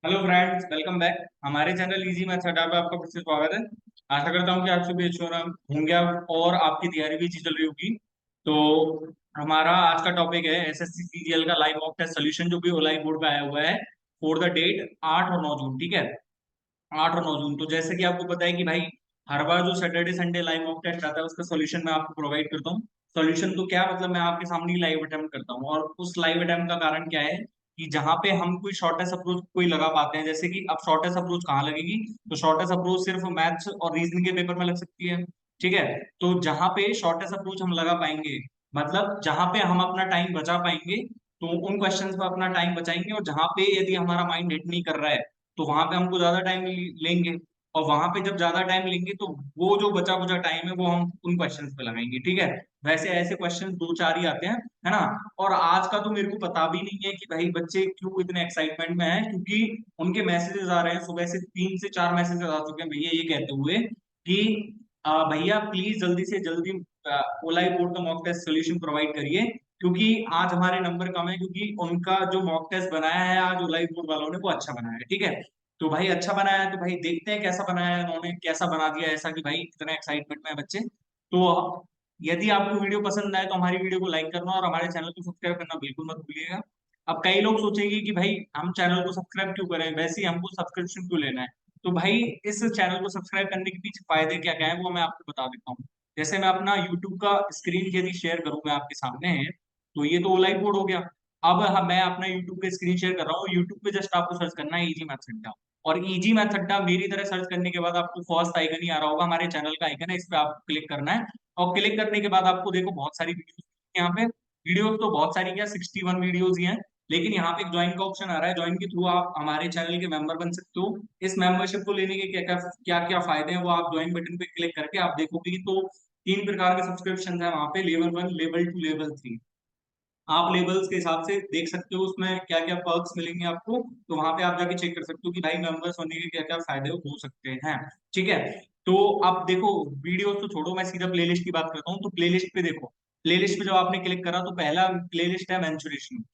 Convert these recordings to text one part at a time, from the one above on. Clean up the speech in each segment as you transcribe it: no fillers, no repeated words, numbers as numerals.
Hello friends, welcome back. हमारे channel easy maths अड्डा पे आपका फिर से स्वागत है। आशा करता हूँ कि आप सभी अच्छे होंगे आप और आपकी तैयारी भी अच्छी चल रही होगी। तो हमारा आज का टॉपिक है एसएससी सीजीएल का लाइव मॉक टेस्ट सोल्यूशन, जो भी ओलाई बोर्ड पे आया हुआ है फॉर द डेट 8 और 9 जून। ठीक है, 8 और 9 जून। तो जैसे कि आपको पता है कि भाई हर बार जो Saturday Sunday live mock test आता है उसका सोल्यूशन मैं आपको प्रोवाइड करता हूँ। सोल्यूशन तो क्या मतलब, मैं आपके सामने ही लाइव अटेम्प्ट करता हूँ। और उस लाइव अटेम्प्ट का कारण क्या है कि जहां पे हम कोई शॉर्टेस्ट अप्रोच कोई लगा पाते हैं, जैसे कि अब शॉर्टेस्ट अप्रोच कहाँ लगेगी, तो शॉर्टेस्ट अप्रोच सिर्फ मैथ्स और रीजनिंग के पेपर में लग सकती है। ठीक है, तो जहां पे शॉर्टेस्ट अप्रोच हम लगा पाएंगे, मतलब जहां पे हम अपना टाइम बचा पाएंगे, तो उन क्वेश्चंस पे अपना टाइम बचाएंगे। और जहां पे यदि हमारा माइंड हिट नहीं कर रहा है तो वहां पे हमको ज्यादा टाइम लेंगे। और वहां पे जब ज्यादा टाइम लेंगे तो वो जो बचा कुचा टाइम है वो हम उन क्वेश्चंस पे लगाएंगे। ठीक है, वैसे ऐसे क्वेश्चंस दो चार ही आते हैं, है ना। और आज का तो मेरे को पता भी नहीं है कि भाई बच्चे क्यों इतने एक्साइटमेंट में हैं, क्योंकि उनके मैसेजेस आ रहे हैं। सुबह से 3 से 4 मैसेजेस आ चुके हैं भैया ये कहते हुए कि भैया प्लीज जल्दी से जल्दी ओलाई बोर्ड का मॉक टेस्ट सोल्यूशन प्रोवाइड करिए, क्योंकि आज हमारे नंबर कम है, क्योंकि उनका जो मॉक टेस्ट बनाया है आज ओलाई बोर्ड वालों ने वो अच्छा बनाया है। ठीक है, तो भाई अच्छा बनाया है तो भाई देखते हैं कैसा बनाया है उन्होंने, कैसा बना दिया ऐसा कि भाई इतना एक्साइटमेंट में है बच्चे। तो यदि आपको वीडियो पसंद आए तो हमारी वीडियो को लाइक करना और हमारे चैनल को सब्सक्राइब करना बिल्कुल मत भूलिएगा। अब कई लोग सोचेंगे कि भाई हम चैनल को सब्सक्राइब क्यों करें, वैसे ही हमको सब्सक्रिप्शन क्यों लेना है। तो भाई इस चैनल को सब्सक्राइब करने के पीछे फायदे क्या क्या है वो मैं आपको बता देता हूँ। जैसे मैं अपना यूट्यूब का स्क्रीन यदि शेयर करूँ मैं आपके सामने, तो ये तो लाइव बोर्ड हो गया। अब मैं अपना यूट्यूब पे स्क्रीन शेयर कर रहा हूँ। यूट्यूब पे जस्ट आपको सर्च करना है इजी मैथ्स अड्डा। और इजी मैथ्स अड्डा मेरी तरह सर्च करने के बाद आपको फर्स्ट आइकन ही आ रहा होगा, हमारे चैनल का आइकन है, इस पे आपको क्लिक करना है। और क्लिक करने के बाद आपको देखो बहुत सारी वीडियोस यहाँ पे। वीडियोस तो बहुत सारी क्या, 61 वीडियोस ही हैं। लेकिन यहाँ पे एक ज्वाइन का ऑप्शन आ रहा है, ज्वाइन के थ्रू आप हमारे चैनल के मेंबर बन सकते हो। इस मेंबरशिप को लेने के क्या क्या क्या क्या फायदे हैं वो आप ज्वाइन बटन पे क्लिक करके आप देखोगे तो 3 प्रकार के सब्सक्रिप्शन है वहाँ पे, लेवल 1, लेवल 2, लेवल 3। आप लेवल्स के हिसाब से देख सकते हो उसमें क्या क्या पर्क्स मिलेंगे आपको। तो वहां पे आप जाके चेक कर सकते हो कि भाई मेंबर्स होने के क्या क्या फायदे हो सकते हैं। ठीक है, तो अब देखो वीडियो तो छोड़ो, मैं सीधा प्लेलिस्ट की बात करता हूँ। तो प्लेलिस्ट पे देखो, प्लेलिस्ट पे जब आपने क्लिक करा तो पहला प्लेलिस्ट है मैंचुरेशन।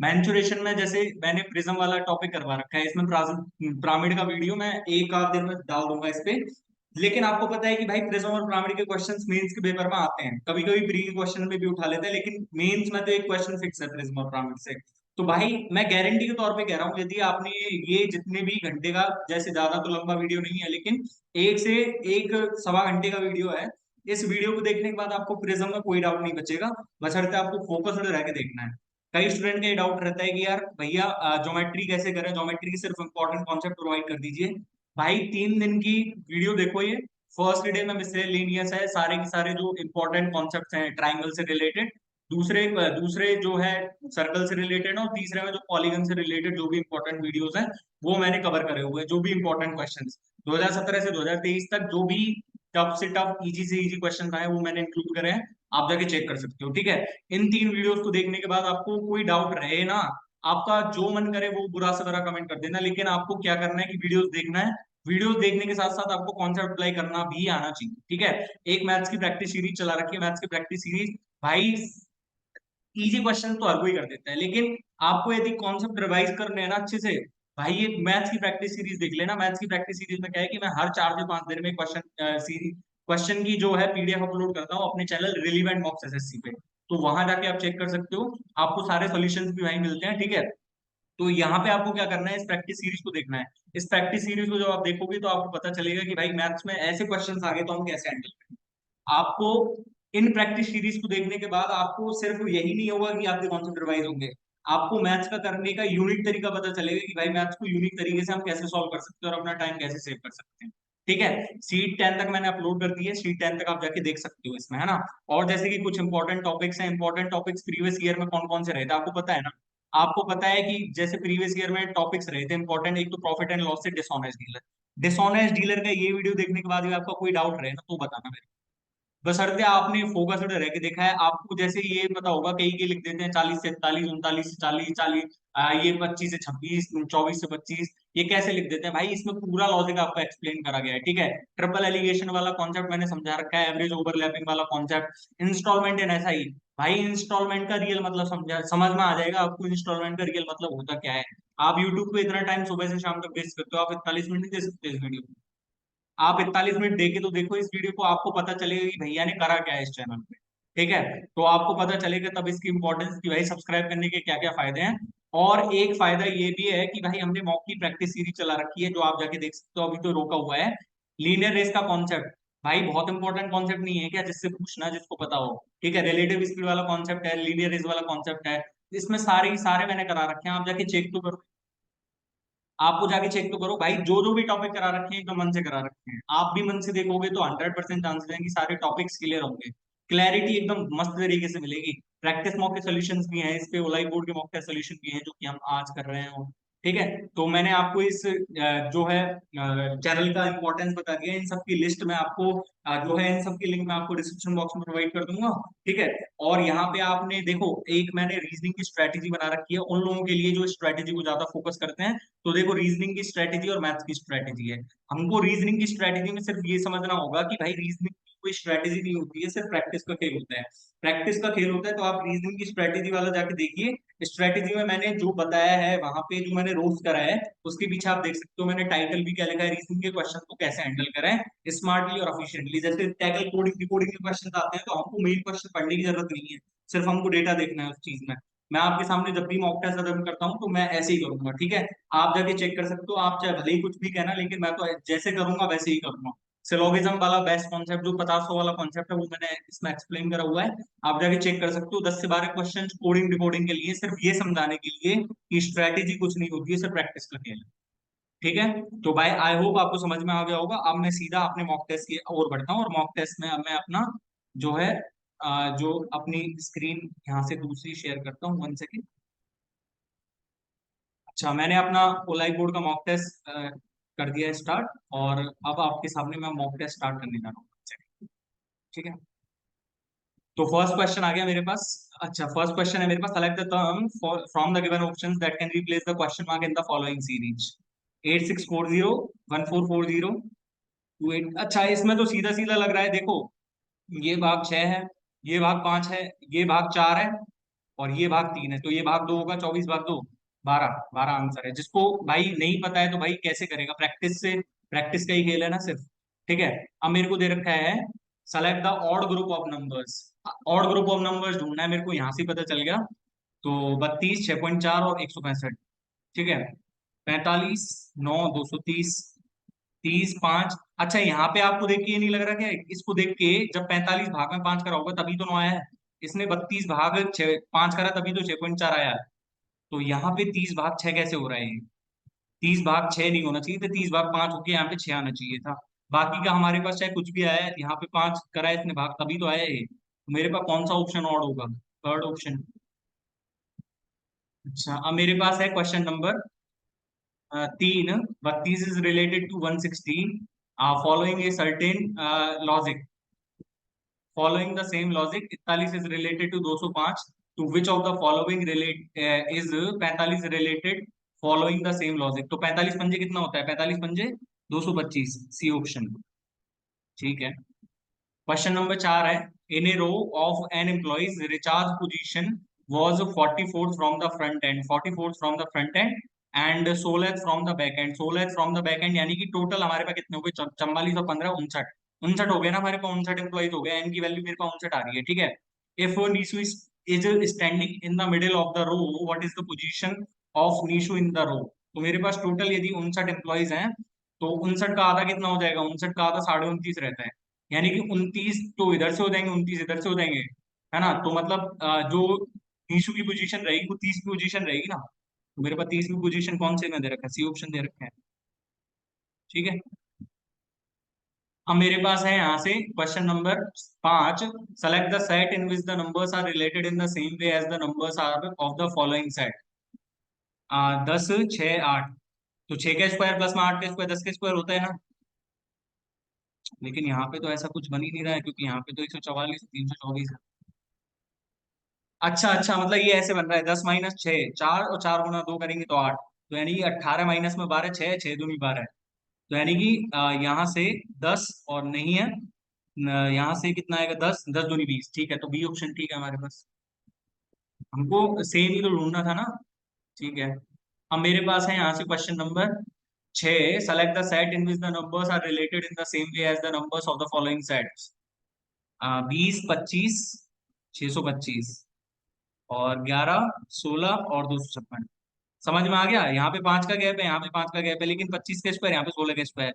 मैंचुरेशन में जैसे मैंने प्रिज्म वाला टॉपिक करवा रखा है, इसमें पिरामिड का वीडियो मैं एक आध दिन में डाल दूंगा इस पे। लेकिन आपको पता है कि भाई प्रिज्म और पिरामिड के क्वेश्चंस मेंस के पेपर में आते हैं, कभी कभी प्री के क्वेश्चन में भी उठा लेते हैं, लेकिन मेंस में तो एक क्वेश्चन फिक्स है प्रिज्म और पिरामिड से। तो भाई मैं गारंटी के तौर पे कह रहा हूँ, यदि आपने ये जितने भी घंटे का, जैसे ज्यादा तो लंबा वीडियो नहीं है लेकिन 1 से 1 सवा घंटे का वीडियो है, इस वीडियो को देखने के बाद आपको प्रिज्म में कोई डाउट नहीं बचेगा। बशर्ते आपको फोकस्ड रह के देखना है। कई स्टूडेंट का ये डाउट रहता है कि यार भैया ज्योमेट्री कैसे करें, ज्योमेट्री के सिर्फ इंपॉर्टेंट कॉन्सेप्ट प्रोवाइड कर दीजिए। भाई 3 दिन की वीडियो देखो ये। फर्स्ट डे में मिसलेनियस है, सारे के सारे जो इंपॉर्टेंट कॉन्सेप्ट्स हैं ट्राइंगल से रिलेटेड। दूसरे दूसरे जो है सर्कल से रिलेटेड, और तीसरे में जो पॉलीगन से रिलेटेड जो भी इंपॉर्टेंट वीडियोस हैं वो मैंने कवर करे हुए हैं। जो भी इंपॉर्टेंट क्वेश्चंस 2017 से 2023 तक जो भी टफ से टफ, इजी से इजी क्वेश्चन आए वो मैंने इंक्लूड करे हैं। आप जाके चेक कर सकते हो। ठीक है, इन 3 वीडियोस को देखने के बाद आपको कोई डाउट रहे ना, आपका जो मन करे वो बुरा से बुरा कमेंट कर देना, लेकिन आपको क्या करना है कि वीडियोस देखना है। वीडियोस देखने के साथ साथ आपको कॉन्सेप्ट अप्लाई करना भी आना चाहिए। ठीक है, एक मैथ्स की प्रैक्टिस सीरीज चला रखी है, मैथ्स की प्रैक्टिस सीरीज। भाई इजी क्वेश्चन तो हर कोई कर देता है, लेकिन आपको यदि कॉन्सेप्ट रिवाइज करने हैं ना अच्छे से, भाई ये मैथ्स की प्रैक्टिस सीरीज देख लेना। मैथ्स की प्रैक्टिस सीरीज में क्या है कि मैं हर 4 से 5 दिन में क्वेश्चन सीरीज, क्वेश्चन की जो है पीडीएफ अपलोड करता हूँ अपने चैनल रिलीवेंट मॉक्स एसएससी पे। तो वहां जाके आप चेक कर सकते हो, आपको सारे सॉल्यूशंस भी वहीं मिलते हैं। ठीक है, तो यहाँ पे आपको क्या करना है, इस प्रैक्टिस सीरीज को देखना है। इस प्रैक्टिस सीरीज को जब आप देखोगे तो आपको पता चलेगा कि भाई मैथ्स में ऐसे क्वेश्चंस आ गए तो हम कैसे हैंडल करें। आपको इन प्रैक्टिस सीरीज को देखने के बाद आपको सिर्फ यही नहीं होगा कि आपके कॉन्सेप्ट रिवाइज होंगे, आपको मैथ्स का करने का यूनिक तरीका पता चलेगा कि भाई मैथ्स को यूनिक तरीके से हम कैसे सॉल्व कर सकते हैं और अपना टाइम कैसे सेव कर सकते हैं। ठीक है, सीट 10 तक मैंने अपलोड कर दी है, सीट 10 तक आप जाके देख सकते हो इसमें, है ना। और जैसे कि कुछ इंपॉर्टेंट टॉपिक्स हैं, इंपॉर्टेंट टॉपिक्स प्रीवियस ईयर में कौन कौन से रहे थे आपको पता है ना। आपको पता है कि जैसे प्रीवियस ईयर में टॉपिक्स रहे थे इंपॉर्टेंट, एक तो प्रॉफिट एंड लॉस से डिसऑनेस्ट डीलर। डिसऑनेस्ट डीलर का ये वीडियो देखने के बाद भी आपका कोई डाउट रहे ना तो बताना मेरे को। बशर्ते आपने फोकस्ड रह के देखा है। आपको जैसे ये पता होगा, कई के लिख देते हैं 40 से 41, 39 से 40, 40, ये 25 से 26, 24 से 25, ये कैसे लिख देते हैं भाई, इसमें पूरा लॉजिक आपको एक्सप्लेन करा गया है। ठीक है, ट्रिपल एलिगेशन वाला कॉन्सेप्ट मैंने समझा रखा है, एवरेज ओवरलैपिंग वाला कॉन्सेप्ट, इंस्टॉलमेंट इन एसआई, भाई इंस्टॉलमेंट का रियल मतलब समझ में आ जाएगा आपको, इंस्टॉलमेंट का रियल मतलब होता क्या है। आप यूट्यूब पे इतना टाइम सुबह से शाम तक वेस्ट करते हो, आप 41 मिनट नहीं दे सकते इस वीडियो को। आप 41 मिनट देखे तो देखो इस वीडियो को, आपको पता चलेगा कि भैया ने करा क्या है इस चैनल पे। ठीक है, तो आपको पता चलेगा तब इसकी इंपॉर्टेंस की भाई सब्सक्राइब करने के क्या क्या फायदे हैं। और एक फायदा ये भी है कि भाई हमने मॉक की प्रैक्टिस सीरीज चला रखी है, जो आप जाके देख सकते हो, अभी तो रोका हुआ है। लीनियर रेस का कॉन्सेप्ट भाई बहुत इंपॉर्टेंट कॉन्सेप्ट नहीं है क्या, जिससे पूछना जिसको पता हो। ठीक है, रिलेटिव स्पीड वाला कॉन्सेप्ट है, लीनियर रेस वाला कॉन्सेप्ट है। इसमें सारे ही सारे मैंने करा रखे हैं, आप जाके चेक तो करो। आपको जाके चेक तो करो भाई, जो जो भी टॉपिक करा रखे हैं एकदम मन से करा रखे हैं। आप भी मन से देखोगे तो 100% चांसेस है कि सारे टॉपिक्स क्लियर होंगे। क्लैरिटी एकदम मस्त तरीके से मिलेगी। प्रैक्टिस मॉक के सॉल्यूशंस भी हैं इस पे, ओलाई बोर्ड के मॉक के सॉल्यूशन भी हैं जो कि हम आज कर रहे हैं। ठीक है, तो मैंने आपको इस जो है चैनल का इंपॉर्टेंस बता दिया। इन सब की लिस्ट में आपको जो है इन सब की लिंक मैं आपको डिस्क्रिप्शन बॉक्स में प्रोवाइड कर दूंगा। ठीक है, और यहाँ पे आपने देखो, एक मैंने रीजनिंग की स्ट्रेटेजी बना रखी है उन लोगों के लिए जो स्ट्रेटेजी को ज्यादा फोकस करते हैं। तो देखो, रीजनिंग की स्ट्रेटेजी और मैथ्स की स्ट्रेटेजी है। हमको रीजनिंग की स्ट्रेटेजी में सिर्फ ये समझना होगा कि भाई रीजनिंग की कोई स्ट्रेटेजी नहीं होती है, सिर्फ प्रैक्टिस का खेल होता है। प्रैक्टिस का खेल होता है, तो आप रीजनिंग की स्ट्रेटेजी वाला जाके देखिए। स्ट्रेटेजी में मैंने जो बताया है वहां पे, जो मैंने रोज करा है उसके पीछे आप देख सकते हो, मैंने टाइटल भी क्या लिखा है, रीजनिंग के क्वेश्चन को कैसे हैंडल करें स्मार्टली और एफिशिएंटली। जैसे टैकल कोडिंग डिकोडिंग के क्वेश्चन आते हैं तो हमको मेन क्वेश्चन पढ़ने की जरूरत नहीं है, सिर्फ हमको डेटा देखना है उस चीज में। मैं आपके सामने जब भी मॉक टेस्ट अटेम्प्ट करता हूँ तो मैं ऐसे ही करूंगा। ठीक है, आप जाके चेक कर सकते हो, आप चाहे भले ही कुछ भी कहना, लेकिन मैं तो जैसे करूंगा वैसे ही करूंगा। सिलोगिज्म वाला बेस्ट कॉन्सेप्ट जो 50 वाला कॉन्सेप्ट है वो मैंने इसमें एक्सप्लेन करा हुआ है। आप जाके चेक कर सकते हो, 10 से 12 क्वेश्चन कोडिंग डिकोडिंग के लिए, सिर्फ ये समझाने के लिए कि स्ट्रेटेजी कुछ नहीं होती है, सिर्फ प्रैक्टिस का खेल है। ठीक है, तो भाई आई होप आपको समझ में आ गया होगा। अब मैं सीधा अपने मॉक टेस्ट की ओर बढ़ता हूँ, और मॉक टेस्ट में अब मैं अपना जो है जो अपनी स्क्रीन यहाँ से दूसरी शेयर करता हूँ, 1 सेकेंड। अच्छा, मैंने अपना ओलाई बोर्ड का मॉक टेस्ट कर दिया है स्टार्ट, और अब आपके सामने मैं मॉक टेस्ट स्टार्ट करने जा रहा हूँ। ठीक है, तो फर्स्ट क्वेश्चन आ गया मेरे पास। अच्छा, फर्स्ट क्वेश्चन है मेरे पास, select the term from the given options that can replace the question mark in the following series. 8640, 1440, 28। अच्छा, इसमें तो सीधा सीधा लग रहा है, देखो ये भाग 6 है, ये भाग 5 है, ये भाग 4 है, और ये भाग 3 है, तो ये भाग 2 होगा, 24 भाग 2, 12। 12 आंसर है। जिसको भाई नहीं पता है तो भाई कैसे करेगा, प्रैक्टिस से, प्रैक्टिस का ही खेल है ना सिर्फ। ठीक है, अब मेरे को दे रखा है select the odd group of numbers. Odd group of numbers ढूंढना है मेरे को, यहाँ से पता चल गया। तो 32, 6.4 और 165। ठीक है, 45, 9, 230, 30, 5। अच्छा, यहाँ पे आपको देख के ये नहीं लग रहा क्या, इसको देख के जब 45 भाग में 5 करा होगा तभी तो 9 आया है। इसने 32 भाग 5 करा तभी तो 6.4 आया है। तो यहाँ पे 30 भाग 6 कैसे हो रहा है ये? 30 भाग 6 नहीं होना चाहिए था, 30 भाग 5 होके यहाँ पे 6 आना चाहिए था। बाकी का हमारे पास चाहे कुछ भी आया है, यहाँ पे 5 करा है इसने भाग तभी तो आया है ये। तो मेरे पास कौन सा ऑप्शन ऑड होगा? Third option. अच्छा, अब मेरे पास है question number 3। 32 is related to 116 following a certain logic. Following the same logic, 41 is related to 205. To which of the following is 45 related following the same logic? तो 45 पंजे कितना होता है? 45 पंजे 225, सी ऑप्शन। ठीक है, क्वेश्चन नंबर 4 है, in a row of N employees recharge position was 44 from the front end, 44 from the front end and 16 from the back end, 16 from the back end, यानी कि टोटल हमारे पास कितने हो गए? 44 और 15, 59। 59 हो गए ना हमारे पास, 59 एम्प्लॉइज हो गए, एन की वैल्यू मेरे पास 59 आ रही है। ठीक है, if Nishu is standing in the middle of the row, what is the position of Nishu in the row? तो मेरे पास टोटल यदि 59 एम्प्लॉइज हैं, तो 59 का आधा कितना हो जाएगा? 59 का आधा 29.5 रहता है, यानी कि 29 तो इधर से हो जाएंगे, 29 इधर से हो जाएंगे, है ना? तो मतलब जो नीशू की पोजीशन रहेगी वो 30 की पोजीशन रहेगी ना। तो मेरे पास 30 की पोजीशन कौन से में दे रखा है? सी ऑप्शन दे रखा है। ठीक है, अब मेरे पास है यहाँ से question number 5। Select the set in which the numbers are related in the same way as the numbers are of the following set. 10, 6, 8। तो 6 का स्क्वायर प्लस में 8 का स्क्वायर 10 का स्क्वायर होता है ना। लेकिन यहाँ पे तो ऐसा कुछ बन ही नहीं रहा है, क्योंकि यहाँ पे तो 144, 324 है। अच्छा अच्छा, मतलब ये ऐसे बन रहा है, 10 - 6, 4 और 4 गुना 2 करेंगे तो 8। तो यानी कि 18 माइनस में 12, 6, 6 दूनी 12। तो यानी कि यहाँ से 10 और नहीं है, यहाँ से कितना आएगा, 10, 10 दूनी 20, ठीक है, तो बी ऑप्शन ठीक है हमारे पास। हमको सेम ही तो ढूंढना था ना। ठीक है। अब मेरे पास है यहाँ से question number 6, select the set in which the numbers are related in the same way as the numbers of the following sets. 20, 25, 625 और 11, 16 और 256। समझ में आ गया, यहाँ पे 5 का गैप है, यहाँ पे 5 का गैप है, लेकिन 25 का स्क्वायर, यहाँ पे 16 का स्क्वायर।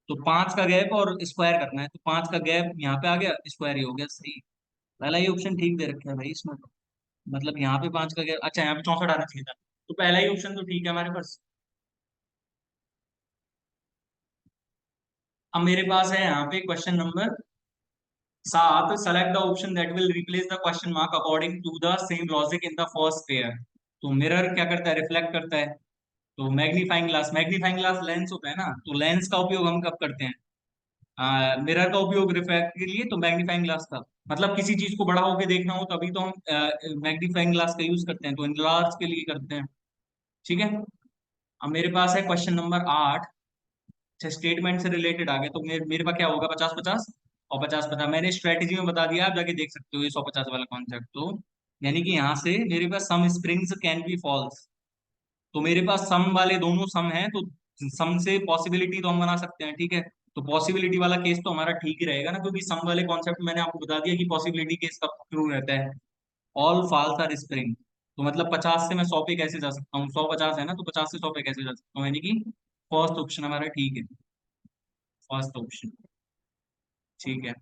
तो 5 का गैप और स्क्वायर करना है, तो 5 का गैप यहाँ पे आ गया, स्क्वायर ही हो गया, सही। पहला ही ऑप्शन ठीक दे रखा है भाई इसमें तो। मतलब यहाँ पे 5 का गैप, अच्छा यहाँ पे 64 आना चाहिए था, तो पहला ही ऑप्शन तो ठीक है हमारे पास। अब मेरे पास है यहाँ पे question number 7, select the option that will replace the question mark according to the same logic in the first pair. तो मिरर क्या करता है, रिफ्लेक्ट करता है। तो मैग्नीफाइंग ग्लास लेंस होता है ना, तो लेंस का उपयोग हम कब करते हैं, मिरर का उपयोग रिफ्रैक्ट के लिए, तो मैग्नीफाइंग ग्लास का। मतलब किसी चीज को बड़ा होके देखना हो तभी तो हम मैग्नीफाइंग ग्लास का यूज करते हैं, तो इनलार्ज के लिए करते हैं। ठीक है। अब मेरे पास है क्वेश्चन नंबर 8। अच्छा, स्टेटमेंट से रिलेटेड आ गया, तो मेरे पास क्या होगा, 50-50 और 50-50। मैंने स्ट्रेटेजी में बता दिया, आप जाके देख सकते हो ये 150 वाला कॉन्सेप्ट। तो यानी कि यहाँ से मेरे पास सम स्प्रिंग्स कैन बी फॉल्स। तो मेरे पास सम वाले दोनों सम है, तो सम से पॉसिबिलिटी तो हम बना सकते हैं, ठीक है। तो पॉसिबिलिटी वाला केस तो हमारा ठीक ही रहेगा ना, क्योंकि सम वाले कॉन्सेप्ट मैंने आपको बता दिया कि पॉसिबिलिटी केस कब ट्रू रहता है, ऑल फॉल्स आर स्प्रिंग। तो मतलब 50 से मैं 100 पे कैसे जा सकता हूँ, 100 50 है ना, तो 50 से 100 पे कैसे जा सकता हूँ, यानी कि फर्स्ट ऑप्शन हमारा ठीक है, फर्स्ट ऑप्शन। ठीक है।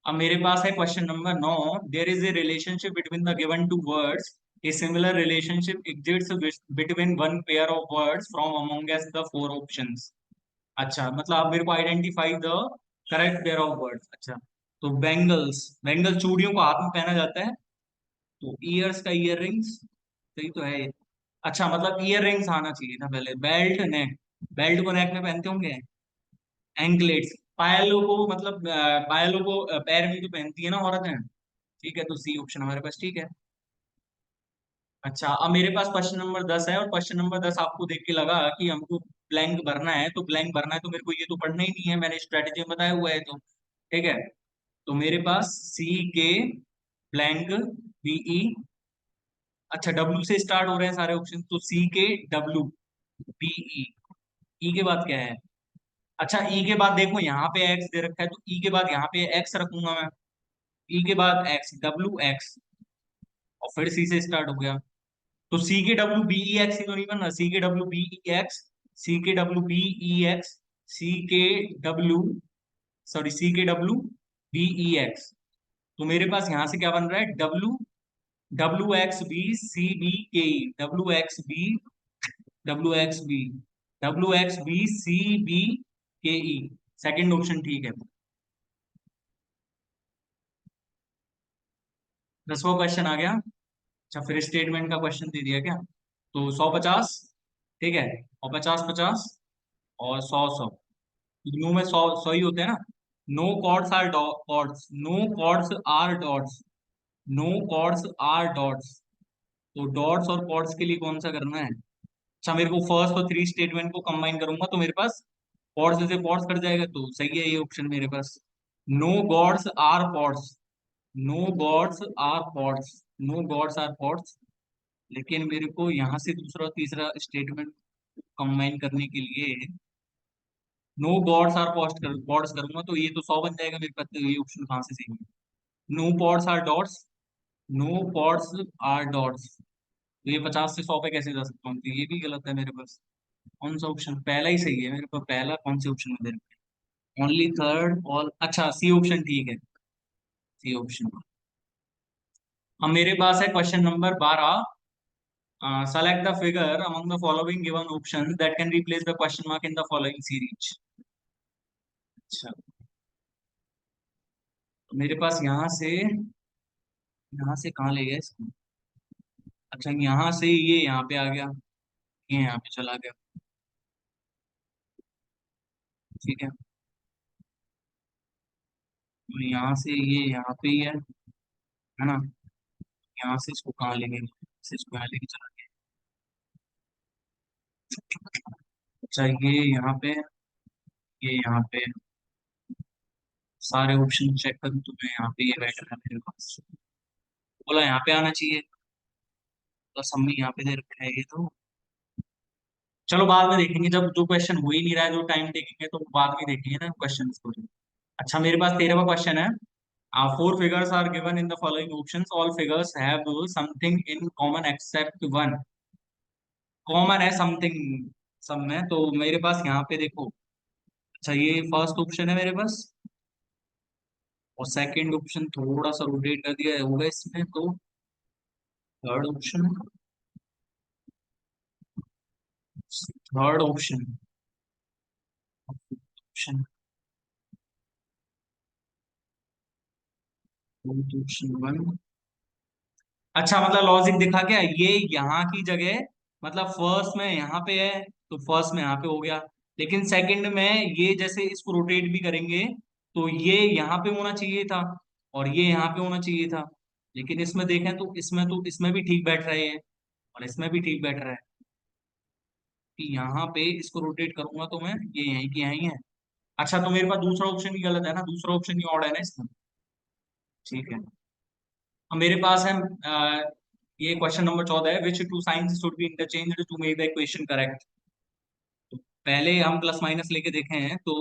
अब मेरे पास है question number 9, there is a relationship between the given two words, a similar relationship exists between one pair of words from amongst the four options. अच्छा, मतलब आप मेरे को identify the correct pair of words. अच्छा, तो bangles, bangle चूड़ियों को हाथ में पहना जाता है। तो ईयर्स का ईयर रिंग्स, सही तो है ये। अच्छा, मतलब ईयर रिंग्स आना चाहिए था पहले। बेल्ट, नेक, बेल्ट को नेक में पहनते होंगे। एंकलेट्स, पायलों को मतलब पायलों को पैर में जो पहनती है ना औरतें। ठीक है, तो सी ऑप्शन हमारे पास ठीक है। अच्छा, अब मेरे पास क्वेश्चन नंबर 10 है, और क्वेश्चन नंबर 10 आपको देख के लगा कि हमको ब्लैंक भरना है, तो ब्लैंक भरना है तो मेरे को ये तो पढ़ना ही नहीं है, मैंने स्ट्रेटेजी में बताया हुआ है, तो ठीक है। तो मेरे पास सी के ब्लैंक बीई, अच्छा डब्ल्यू से स्टार्ट हो रहे हैं सारे ऑप्शन, तो सी के डब्ल्यू बीई। ई के बाद क्या है, अच्छा ई के बाद देखो यहाँ पे एक्स दे रखा है, तो ई के बाद यहाँ पे एक्स रखूंगा मैं। ई के बाद एक्स, डब्ल्यू एक्स, और फिर सी से स्टार्ट हो गया। तो सी के डब्ल्यू बी ई एक्स ही तो नहीं बनना, सी के डब्ल्यू बी ई एक्स, सी के डब्ल्यू बी ई एक्स, सी के डब्ल्यू, सॉरी सी के डब्ल्यू बी ई एक्स। तो मेरे पास यहाँ से क्या बन रहा है, W, W X B C B K E, W X B, W X B, W X B C B K E. Second option ठीक है। 10वां क्वेश्चन आ गया। अच्छा, फिर स्टेटमेंट का क्वेश्चन दे दिया क्या, तो 100-50, ठीक है, और 50-50 और 100-100। नो में 100-100 ही होते हैं ना। No cords are cords, no cords are dots, no cords are dots. तो डॉट्स और कॉर्ड्स के लिए कौन सा करना है। अच्छा, मेरे को फर्स्ट और थ्री स्टेटमेंट को कंबाइन करूंगा तो मेरे पास कॉर्ड्स से कॉर्ड्स कट जाएगा, तो सही है ये ऑप्शन मेरे पास। No gods are pots, no gods are pots, no gods are pots. लेकिन मेरे को यहाँ से दूसरा और तीसरा स्टेटमेंट कंबाइन करने के लिए नो गॉड्स आर पॉड्स करूंगा, तो ये तो 100 बन जाएगा मेरे पास, तो ये ऑप्शन कहाँ से सही है। No pods are dots, no pods are dots, तो ये 50 से 100 पे कैसे जा सकता हूँ, तो ये भी गलत है मेरे पास। कौन सा ऑप्शन, पहला ही सही है मेरे पास, पहला कौन से ऑप्शन में दे रखा है, ओनली थर्ड ऑल, अच्छा सी ऑप्शन ठीक है, सी ऑप्शन। अब मेरे पास है question number 12, select the figure among the following given option that can replace the question mark in the following series. अच्छा, तो मेरे पास यहाँ से कहाँ ले गया इसको, अच्छा यहाँ से ये यहाँ पे आ गया, ये यहाँ पे चला गया, ठीक है। तो यहाँ से ये यहाँ पे ही है ना। यहाँ से इसको कहाँ लेंगे, से इसको यहाँ लेके चला गया। अच्छा, ये यहाँ पे, ये यहाँ पे, सारे ऑप्शन चेक करूँ तो मैं यहाँ पे ये बैठ रहा है मेरे पास। बोला यहाँ पे आना चाहिए, तो सम्मी यहाँ पे दे रखा है ये तो। चलो बाद में देखेंगे, जब जो क्वेश्चन हो ही नहीं रहा है, जो टाइम टेकिंग है, तो बाद में देखेंगे ना क्वेश्चन को। अच्छा मेरे पास 13वां क्वेश्चन है। Four figures are given in the following options, all figures have something in common except one. Common है समथिंग सब में, तो मेरे पास यहाँ पे देखो। अच्छा ये फर्स्ट ऑप्शन है मेरे पास, और सेकंड ऑप्शन थोड़ा सा रोटेट कर दिया होगा इसमें, तो third option. Third option, option option one. अच्छा मतलब लॉजिक दिखा क्या ये यहाँ की जगह, मतलब फर्स्ट में यहाँ पे है, तो फर्स्ट में यहाँ पे हो गया। लेकिन सेकंड में ये जैसे इसको रोटेट भी करेंगे, तो ये यहाँ पे होना चाहिए था, और ये यहाँ पे होना चाहिए था। लेकिन इसमें देखें तो इसमें भी ठीक बैठ रहे हैं, और इसमें भी ठीक बैठ रहा है। कि यहाँ पे इसको रोटेट करूंगा तो मैं, ये यहीं की यहीं है। अच्छा तो मेरे पास दूसरा ऑप्शन ही गलत है ना, दूसरा ऑप्शन ही ऑड है ना इसमें। ठीक है। अब मेरे पास है ये क्वेश्चन नंबर 14 है, which two signs should be interchanged to make the equation correct. तो पहले हम प्लस माइनस लेके देखे हैं, तो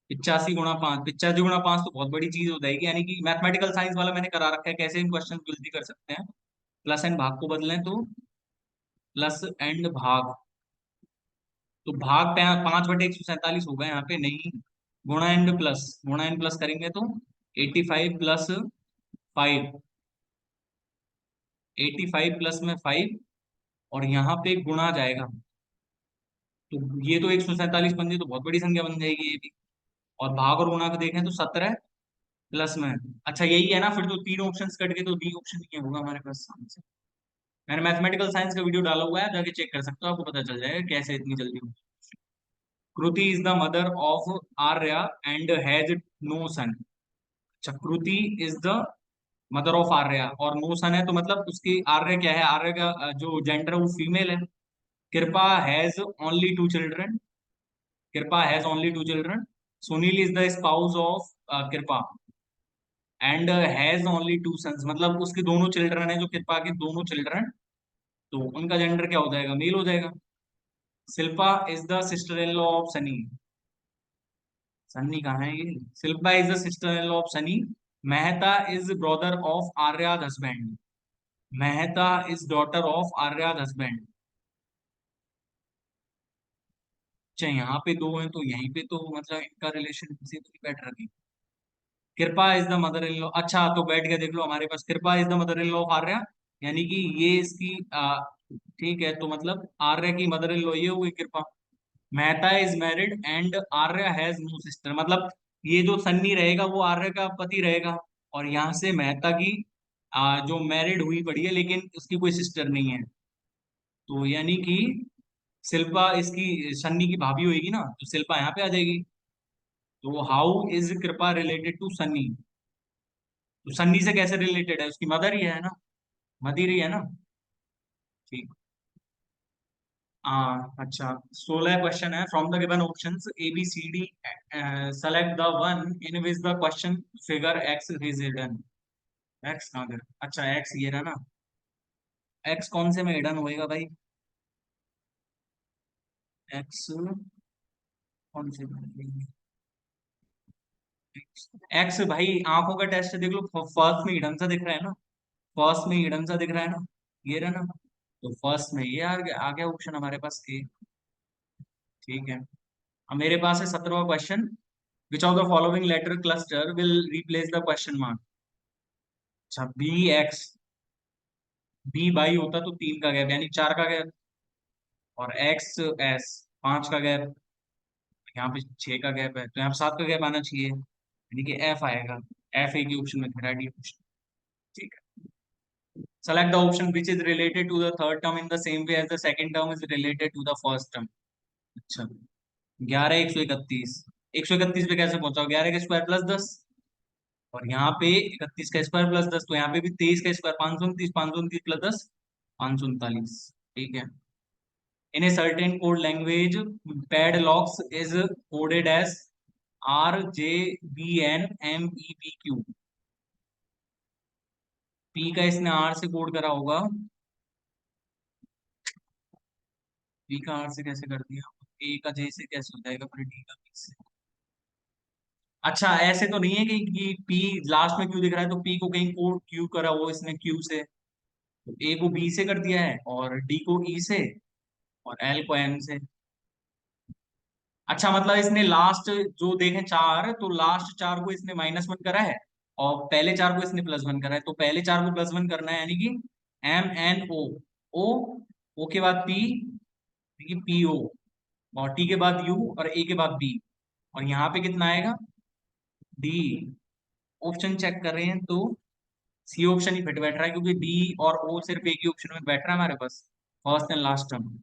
85 गुणा 5, 85 गुणा 5 तो बहुत बड़ी चीज हो जाएगी, यानी कि मैथमेटिकल साइंस वाला मैंने करा रखा है, कैसे इन क्वेश्चन जल्दी कर सकते हैं। प्लस एंड भाग को बदलें तो प्लस एंड भाग, तो भाग 5/147 होगा यहाँ पे, नहीं गुणा एंड प्लस करेंगे तो 85 + 5, 85 प्लस में 5, और यहाँ पे गुणा जाएगा, तो ये तो 147 बन जाए तो बहुत बड़ी संख्या बन जाएगी ये भी। और भाग और गुणा को देखें तो 17 प्लस में, अच्छा यही है ना, फिर तो तीन ऑप्शंस कट गए, तो डी ऑप्शन ही होगा हमारे पास आंसर। मैंने मैथमेटिकल साइंस का वीडियो डाला हुआ है, जाके चेक कर सकते हो, आपको पता चल जाएगा कैसे इतनी जल्दी हो। Kriti is the mother of Arya and has no son. अच्छा Kriti is the mother of Arya और नो सन है, तो मतलब उसकी आर्य क्या है, आर्य का जो जेंडर है वो फीमेल है। कृपा हैज ओनली 2 चिल्ड्रन, कृपा has only 2 children. Sunil is the spouse of कृपा एंड हैज ओनली 2 सन्स, मतलब उसके दोनों चिल्ड्रन है, जो कृपा के दोनों चिल्ड्रन, तो उनका जेंडर क्या हो जाएगा, मेल हो जाएगा। Shilpa is the sister in law of Sunny. Sunny कहाँ है ये, Shilpa is the sister in law of Sunny. Mehta is brother of Arya's husband, Mehta is daughter of Arya's husband. अच्छा यहाँ पे दो हैं, तो यहीं पे तो मतलब इनका रिलेशन किसी तो बैठ रखी। कृपा is the mother in law, अच्छा तो बैठ गया, देख लो हमारे पास कृपा is the mother in law of Arya, यानी कि ये इसकी ठीक है, तो मतलब आर्य की मदर इन लॉ ये हुई Kripa. Mehta is married and Arya has no sister, मतलब ये जो सन्नी रहेगा वो आर्य का पति रहेगा, और यहाँ से मेहता की जो मैरिड हुई पड़ी है, लेकिन उसकी कोई सिस्टर नहीं है, तो यानी कि शिल्पा इसकी सन्नी की भाभी होगी ना, तो शिल्पा यहाँ पे आ जाएगी। तो हाउ इज कृपा रिलेटेड टू सन्नी, तो सन्नी से कैसे रिलेटेड है, उसकी मदर ही है ना, मदर ही है ना। ठीक। अच्छा 16 क्वेश्चन है, from the given options A B C D select the one in which the question figure X is hidden. X कहाँ गया, अच्छा एक्स ये रहा ना, एक्स कौन से में हिडन होएगा भाई, एक्स कौन से में, एक्स भाई आंखों का टेस्ट देख लो, फर्स्ट में हिडन सा दिख रहा है ना, फर्स्ट में हिडन सा दिख रहा है ना, ये रहा ना, तो फर्स्ट में ये आ गया ऑप्शन हमारे पास ए। ठीक है। अब मेरे पास है 17वां question, which of the following letter cluster will replace the question mark. अच्छा बी एक्स, बी बाई होता तो 3 का गैप यानी 4 का गैप, और एक्स एस 5 का गैप, यहाँ पे 6 का गैप है, तो यहाँ पे 7 का गैप आना चाहिए, यानी कि एफ आएगा। एफ ए की ऑप्शन में खड़ा डी ऑप्शन। ठीक है। Select the option which is related to the third term in the same way as the second term is related to the first term. अच्छा 11 131 पे कैसे पहुंचा, 11 का स्क्वायर + 10, और यहाँ पे 31 का स्क्वायर + 10, तो यहाँ पे भी 23 का स्क्वायर 529, 529 + 10 539। ठीक है। In a certain code language padlocks is coded as, RJBNMEPQ। P का इसने आर से कोड करा होगा। पी का आर से कैसे कर दिया? ए का जे से कैसे हो जाएगा, फिर डी का पी से? अच्छा, ऐसे तो नहीं है कि पी लास्ट में क्यू दिख रहा है तो पी को कहीं कोड क्यू करा वो इसने क्यू से, तो ए को बी से कर दिया है और डी को ई से और एल को एम से। अच्छा, मतलब इसने लास्ट जो देखे चार, तो लास्ट चार को इसने -1 करा है और पहले चार को इसने +1 करा है, तो पहले चार को +1 करना है, यानी कि MNO। ओ, ओ के बाद पी, PO, और टी के बाद यू और ए के बाद बी, और यहाँ पे कितना आएगा? डी। ऑप्शन चेक कर रहे हैं तो सी ऑप्शन ही फिट बैठ रहा है, क्योंकि डी और ओ सिर्फ एक ही ऑप्शन में बैठ रहा है हमारे पास, फर्स्ट एंड लास्ट टर्म।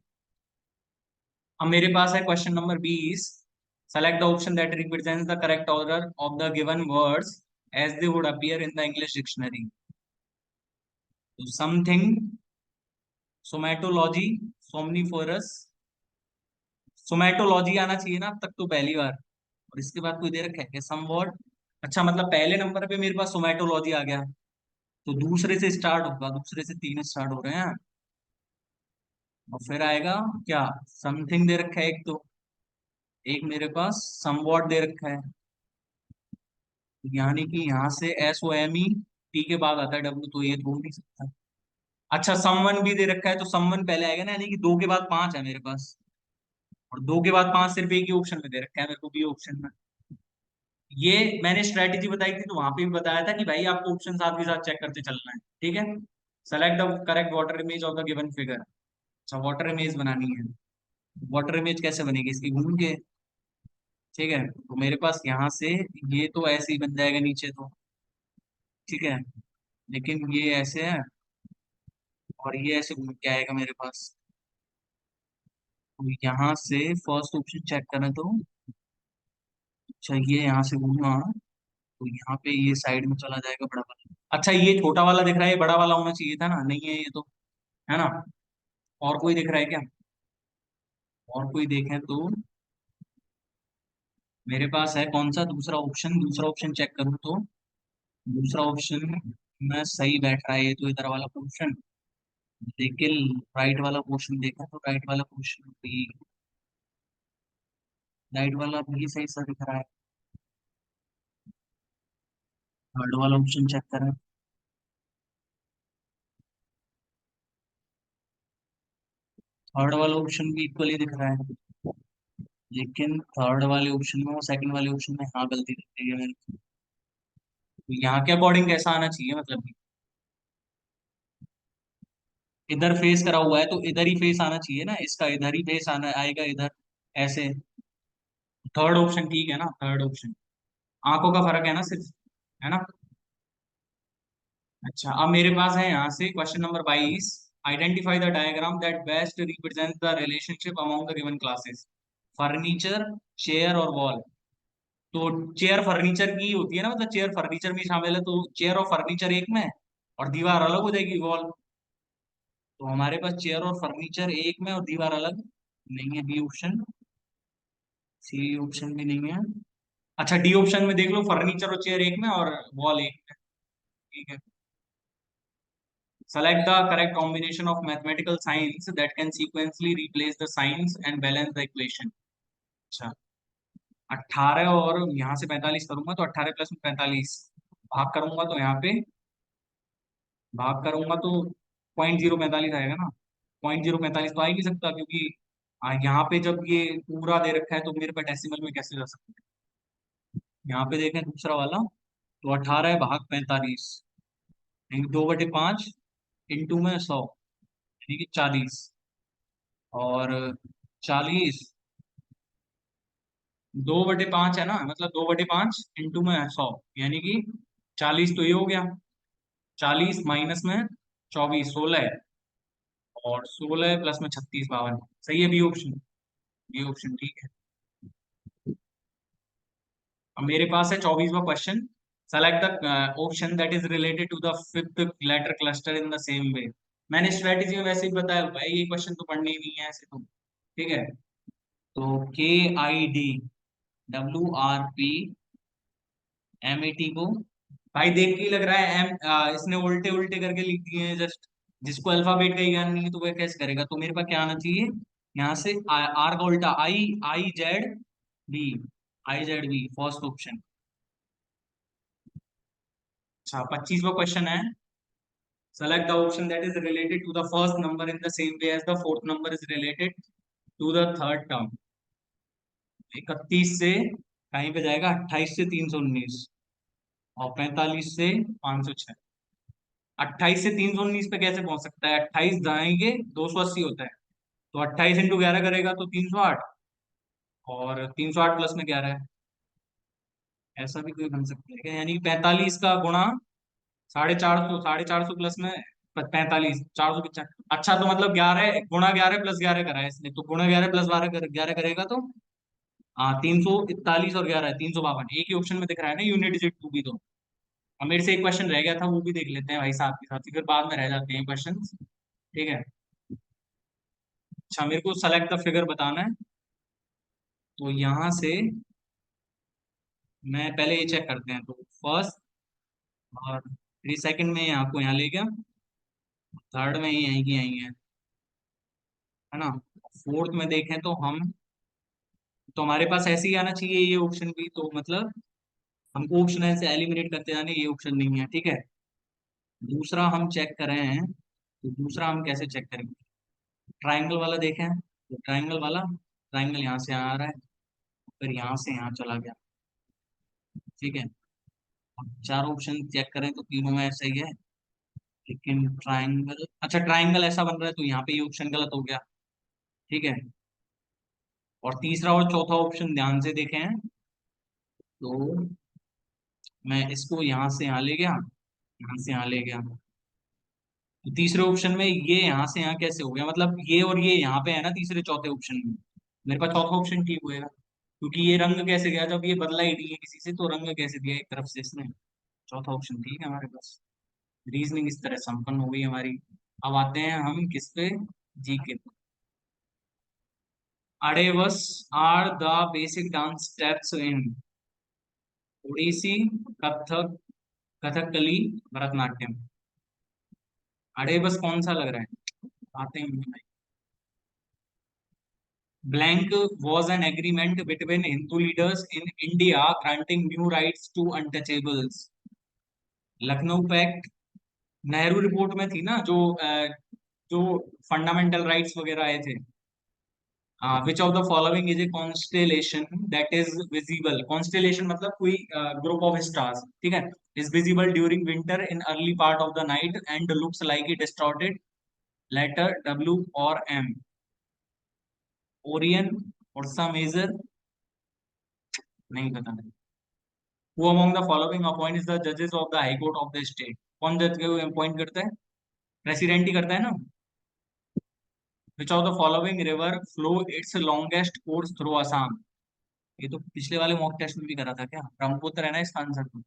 अब मेरे पास है question number 20। Select the option that represents the correct order of the given words as they would appear in the English dictionary. तो समथिंग, सोमैटोलॉजी, सोमनीफोरस। सोमैटोलॉजी आना चाहिए ना अब तक तो पहली बार, और इसके बाद कोई दे रखा है क्या? समवॉट। अच्छा, मतलब पहले नंबर पे मेरे पास सोमैटोलॉजी आ गया, तो दूसरे से स्टार्ट होगा, दूसरे से तीन स्टार्ट हो रहे हैं, और फिर आएगा क्या? समथिंग दे रखा है एक तो, एक मेरे पास समवॉट दे रखा है, यानी कि यहाँ से SOME, टी के बाद आता है W, तो ये तो हो नहीं सकता। अच्छा, समवन भी दे रखा है, तो समवन पहले आएगा ना, यानी कि दो के बाद पांच है मेरे पास, और दो के बाद पांच सिर्फ एक ही ऑप्शन में दे रखा है मेरे को, बी ऑप्शन में। ये मैंने स्ट्रेटेजी बताई थी तो वहां पे भी बताया था कि भाई आपको ऑप्शन साथ के साथ चेक करते चलना है, ठीक है। Select the correct water image of the given figure. अच्छा, वाटर इमेज बनानी है। वाटर इमेज कैसे बनेगी? इसकी घूम के, ठीक है, तो मेरे पास यहाँ से ये तो ऐसे ही बन जाएगा नीचे तो, ठीक है, लेकिन ये ऐसे है और ये ऐसे घूम के आएगा मेरे पास। तो यहाँ से फर्स्ट ऑप्शन चेक करें तो, अच्छा ये यहाँ से घूमा, तो यहाँ पे ये साइड में चला जाएगा बड़ा वाला। अच्छा, ये छोटा वाला दिख रहा है, ये बड़ा वाला होना चाहिए था ना, नहीं है ये तो, है ना? और कोई दिख रहा है क्या? और कोई देखें तो मेरे पास है कौन सा दूसरा ऑप्शन? दूसरा ऑप्शन चेक करूँ तो दूसरा ऑप्शन में सही बैठ रहा है ये तो, इधर वाला ऑप्शन, लेकिन राइट वाला पोर्शन देखा तो राइट वाला पोर्शन भी, राइट वाला भी सही सा दिख रहा है। थर्ड वाला ऑप्शन चेक करें, थर्ड वाला ऑप्शन भी इक्वली दिख रहा है, लेकिन थर्ड वाले ऑप्शन में और सेकंड वाले ऑप्शन में हाँ गलती दिख रही है मेरे को। तो यहाँ के अकॉर्डिंग कैसा आना चाहिए, मतलब कि इधर फेस करा हुआ है तो इधर ही फेस आना चाहिए ना, इसका इधर ही फेस आना आएगा इधर, ऐसे। थर्ड ऑप्शन ठीक है ना? थर्ड ऑप्शन, आंखों का फर्क है ना सिर्फ, है ना? अच्छा, अब मेरे पास है यहाँ से question number 22। Identify the diagram that best represent the relationship among the given classes. Furniture, chair और वॉल। तो चेयर फर्नीचर की होती है ना, मतलब चेयर फर्नीचर में शामिल है, तो चेयर और फर्नीचर एक में है और दीवार अलग हो जाएगी, वॉल। तो हमारे पास चेयर और फर्नीचर एक में और दीवार अलग नहीं है, बी ऑप्शन। सी ऑप्शन भी नहीं है। अच्छा, डी ऑप्शन में देख लो, फर्नीचर और चेयर एक में और वॉल एक में, ठीक है। Select the correct combination of mathematical signs that can sequentially replace the signs and balance the equation। अच्छा, 18 और यहाँ से 45 करूंगा तो 18 प्लस में 45, भाग करूंगा तो यहाँ पे, भाग करूंगा तो 0.045 आएगा ना। 0.045 तो आ ही नहीं सकता, क्योंकि यहाँ पे जब ये पूरा दे रखा है तो मेरे पे डेसिमल में कैसे जा सकता है। यहाँ पे देखें दूसरा वाला, तो 18 भाग 45, 2/5 इंटू में 100, यानी कि 40, और 40 2/5 है ना, मतलब 2/5 इंटू में 100, यानी कि 40, तो ये हो गया 40 माइनस में 24, 16 है, और 16 प्लस में 36, 52। सही है, बी ऑप्शन, बी ऑप्शन ठीक है। अब मेरे पास है 24वां question. Select the option that is related to the fifth letter cluster in the same way. मैंने स्ट्रेटेजी में वैसे ही बताया हुआ है, ये क्वेश्चन तो पढ़ने ही नहीं है ऐसे तो, ठीक है। तो KID, WRPMAT को भाई देख के ही लग रहा है इसने उल्टे उल्टे करके लिख दिए हैं जस्ट। जिसको अल्फाबेट का ही ज्ञान नहीं है तो वह कैसे करेगा? तो मेरे पास क्या आना चाहिए यहाँ से? आर का उल्टा I, I Z B, I Z B first option. अच्छा, 25वां क्वेश्चन है। Select the option that is related to the first number in the same way as the fourth number is related to the third term. 31 से कहीं पे जाएगा? 28 से 319, और 45 से 506। 28 से 319 पे कैसे पहुंच सकता है? 28 जाएंगे 280 होता है, तो 28 इंटू 11 करेगा तो 308, और 308 प्लस में 11 है। ऐसा भी कोई बन सकता है क्या? यानी 45 का गुणा 450, 450 प्लस में 45, 495। अच्छा, तो मतलब 11 गुणा 11 प्लस 11 करा है इसने, तो गुणा 11 प्लस 11 करेगा तो हाँ 341, और 11 है 352। एक ही ऑप्शन में दिख रहा है ना यूनिट डिजिट टू भी। तो अब मेरे से एक क्वेश्चन रह गया था, वो भी देख लेते हैं भाई साथ के साथ ही, फिर बाद में रह जाते हैं क्वेश्चन। ठीक है। अच्छा, मेरे को सेलेक्ट द फिगर बताना है, तो यहाँ से मैं पहले ये चेक करते हैं। तो फर्स्ट और 3 सेकंड में आपको यहाँ ले गया, थर्ड में ही यहीं की यहीं है ना। फोर्थ में देखें तो हम, तो हमारे पास ऐसे ही आना चाहिए ये ऑप्शन भी, तो मतलब हमको ऑप्शन ऐसे एलिमिनेट करते जाने, ये ऑप्शन नहीं है। ठीक है। दूसरा हम चेक कर रहे हैं, तो दूसरा हम कैसे चेक करेंगे? ट्राइंगल वाला देखें, तो ट्राइंगल वाला, ट्राइंगल यहाँ से यहाँ आ रहा है, फिर यहाँ से यहाँ चला गया। ठीक है। अब चार ऑप्शन चेक करें तो तीनों में ऐसा ही है, लेकिन ट्राइंगल, अच्छा ट्राइंगल ऐसा बन रहा है तो यहाँ पे ये ऑप्शन गलत हो गया। ठीक है। और तीसरा और चौथा ऑप्शन ध्यान से देखें हैं, तो मैं इसको यहाँ से यहाँ ले गया, यहाँ से यहाँ ले गया, तो तीसरे ऑप्शन में ये यहाँ से यहाँ कैसे हो गया? मतलब ये और ये यहाँ पे है ना तीसरे चौथे ऑप्शन में, मेरे पास चौथा ऑप्शन ठीक होएगा। क्योंकि ये रंग कैसे गया? जब ये बदला ही नहीं है किसी से, तो रंग कैसे दिया एक तरफ से इसने? चौथा ऑप्शन ठीक है हमारे पास। रीजनिंग इस तरह संपन्न हो गई हमारी। अब आते हैं हम किस पे? जीके पे। Adavus are the basic dance steps in Odissi, Kathak, Kathakali, Bharatanatyam. Adavus कौन सा लग रहा है? आते हैं। Blank was an agreement between Hindu leaders in India granting new rights to untouchables. Lucknow pact Nehru report में थी ना, जो फंडामेंटल राइट्स वगैरह आए थे। Which of the following is a constellation that is visible? Constellation मतलब कोई ग्रुप ऑफ स्टार्स, ठीक है, is visible during winter in early part of the night and looks like it distorted. Letter W और M. Orion, Ursa Major, नहीं पता। Who among the following appoints the judges of the High Court of the state? कौन जज को appoint करता है? President ही करता है ना। Which of the following river flow its longest course through Assam? ये तो पिछले वाले मॉक टेस्ट में भी करा था क्या? ब्रह्मपुत्र है ना इसका आंसर तो।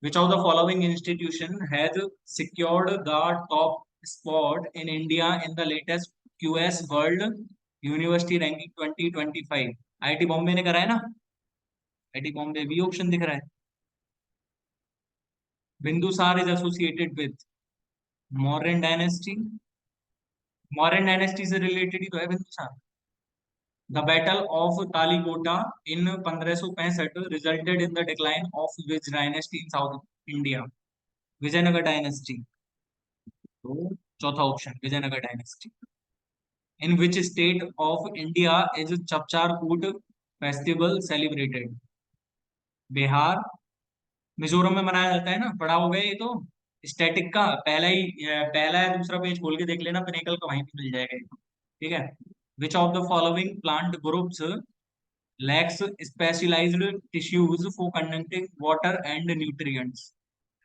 Which of the following institution has secured the top spot in India in the latest QS World University Ranking 2025? IIT Bombay ने करा है ना। आईआईटी बॉम्बे भी ऑप्शन दिख रहा है। Bindusara is associated with Mauryan dynasty, Mauryan dynasty से रिलेटेड ही तो है Bindusara. The battle of Talikota in 1565 resulted in the decline of which dynasty in south India? Vijayanagara dynasty. तो चौथा option Vijayanagara dynasty. In which state of India is Chapchar Kut festival celebrated? Bihar. Mizoram में मनाया जाता है ना, पढ़ा हो गया ये तो। स्टैटिक का पहला ही पहला है, दूसरा पेज खोल के देख लेना, पिनेकल का वहीं पे मिल जाएगा ये तो। ठीक है। विच of the following plant groups lacks specialized tissues for conducting water and nutrients?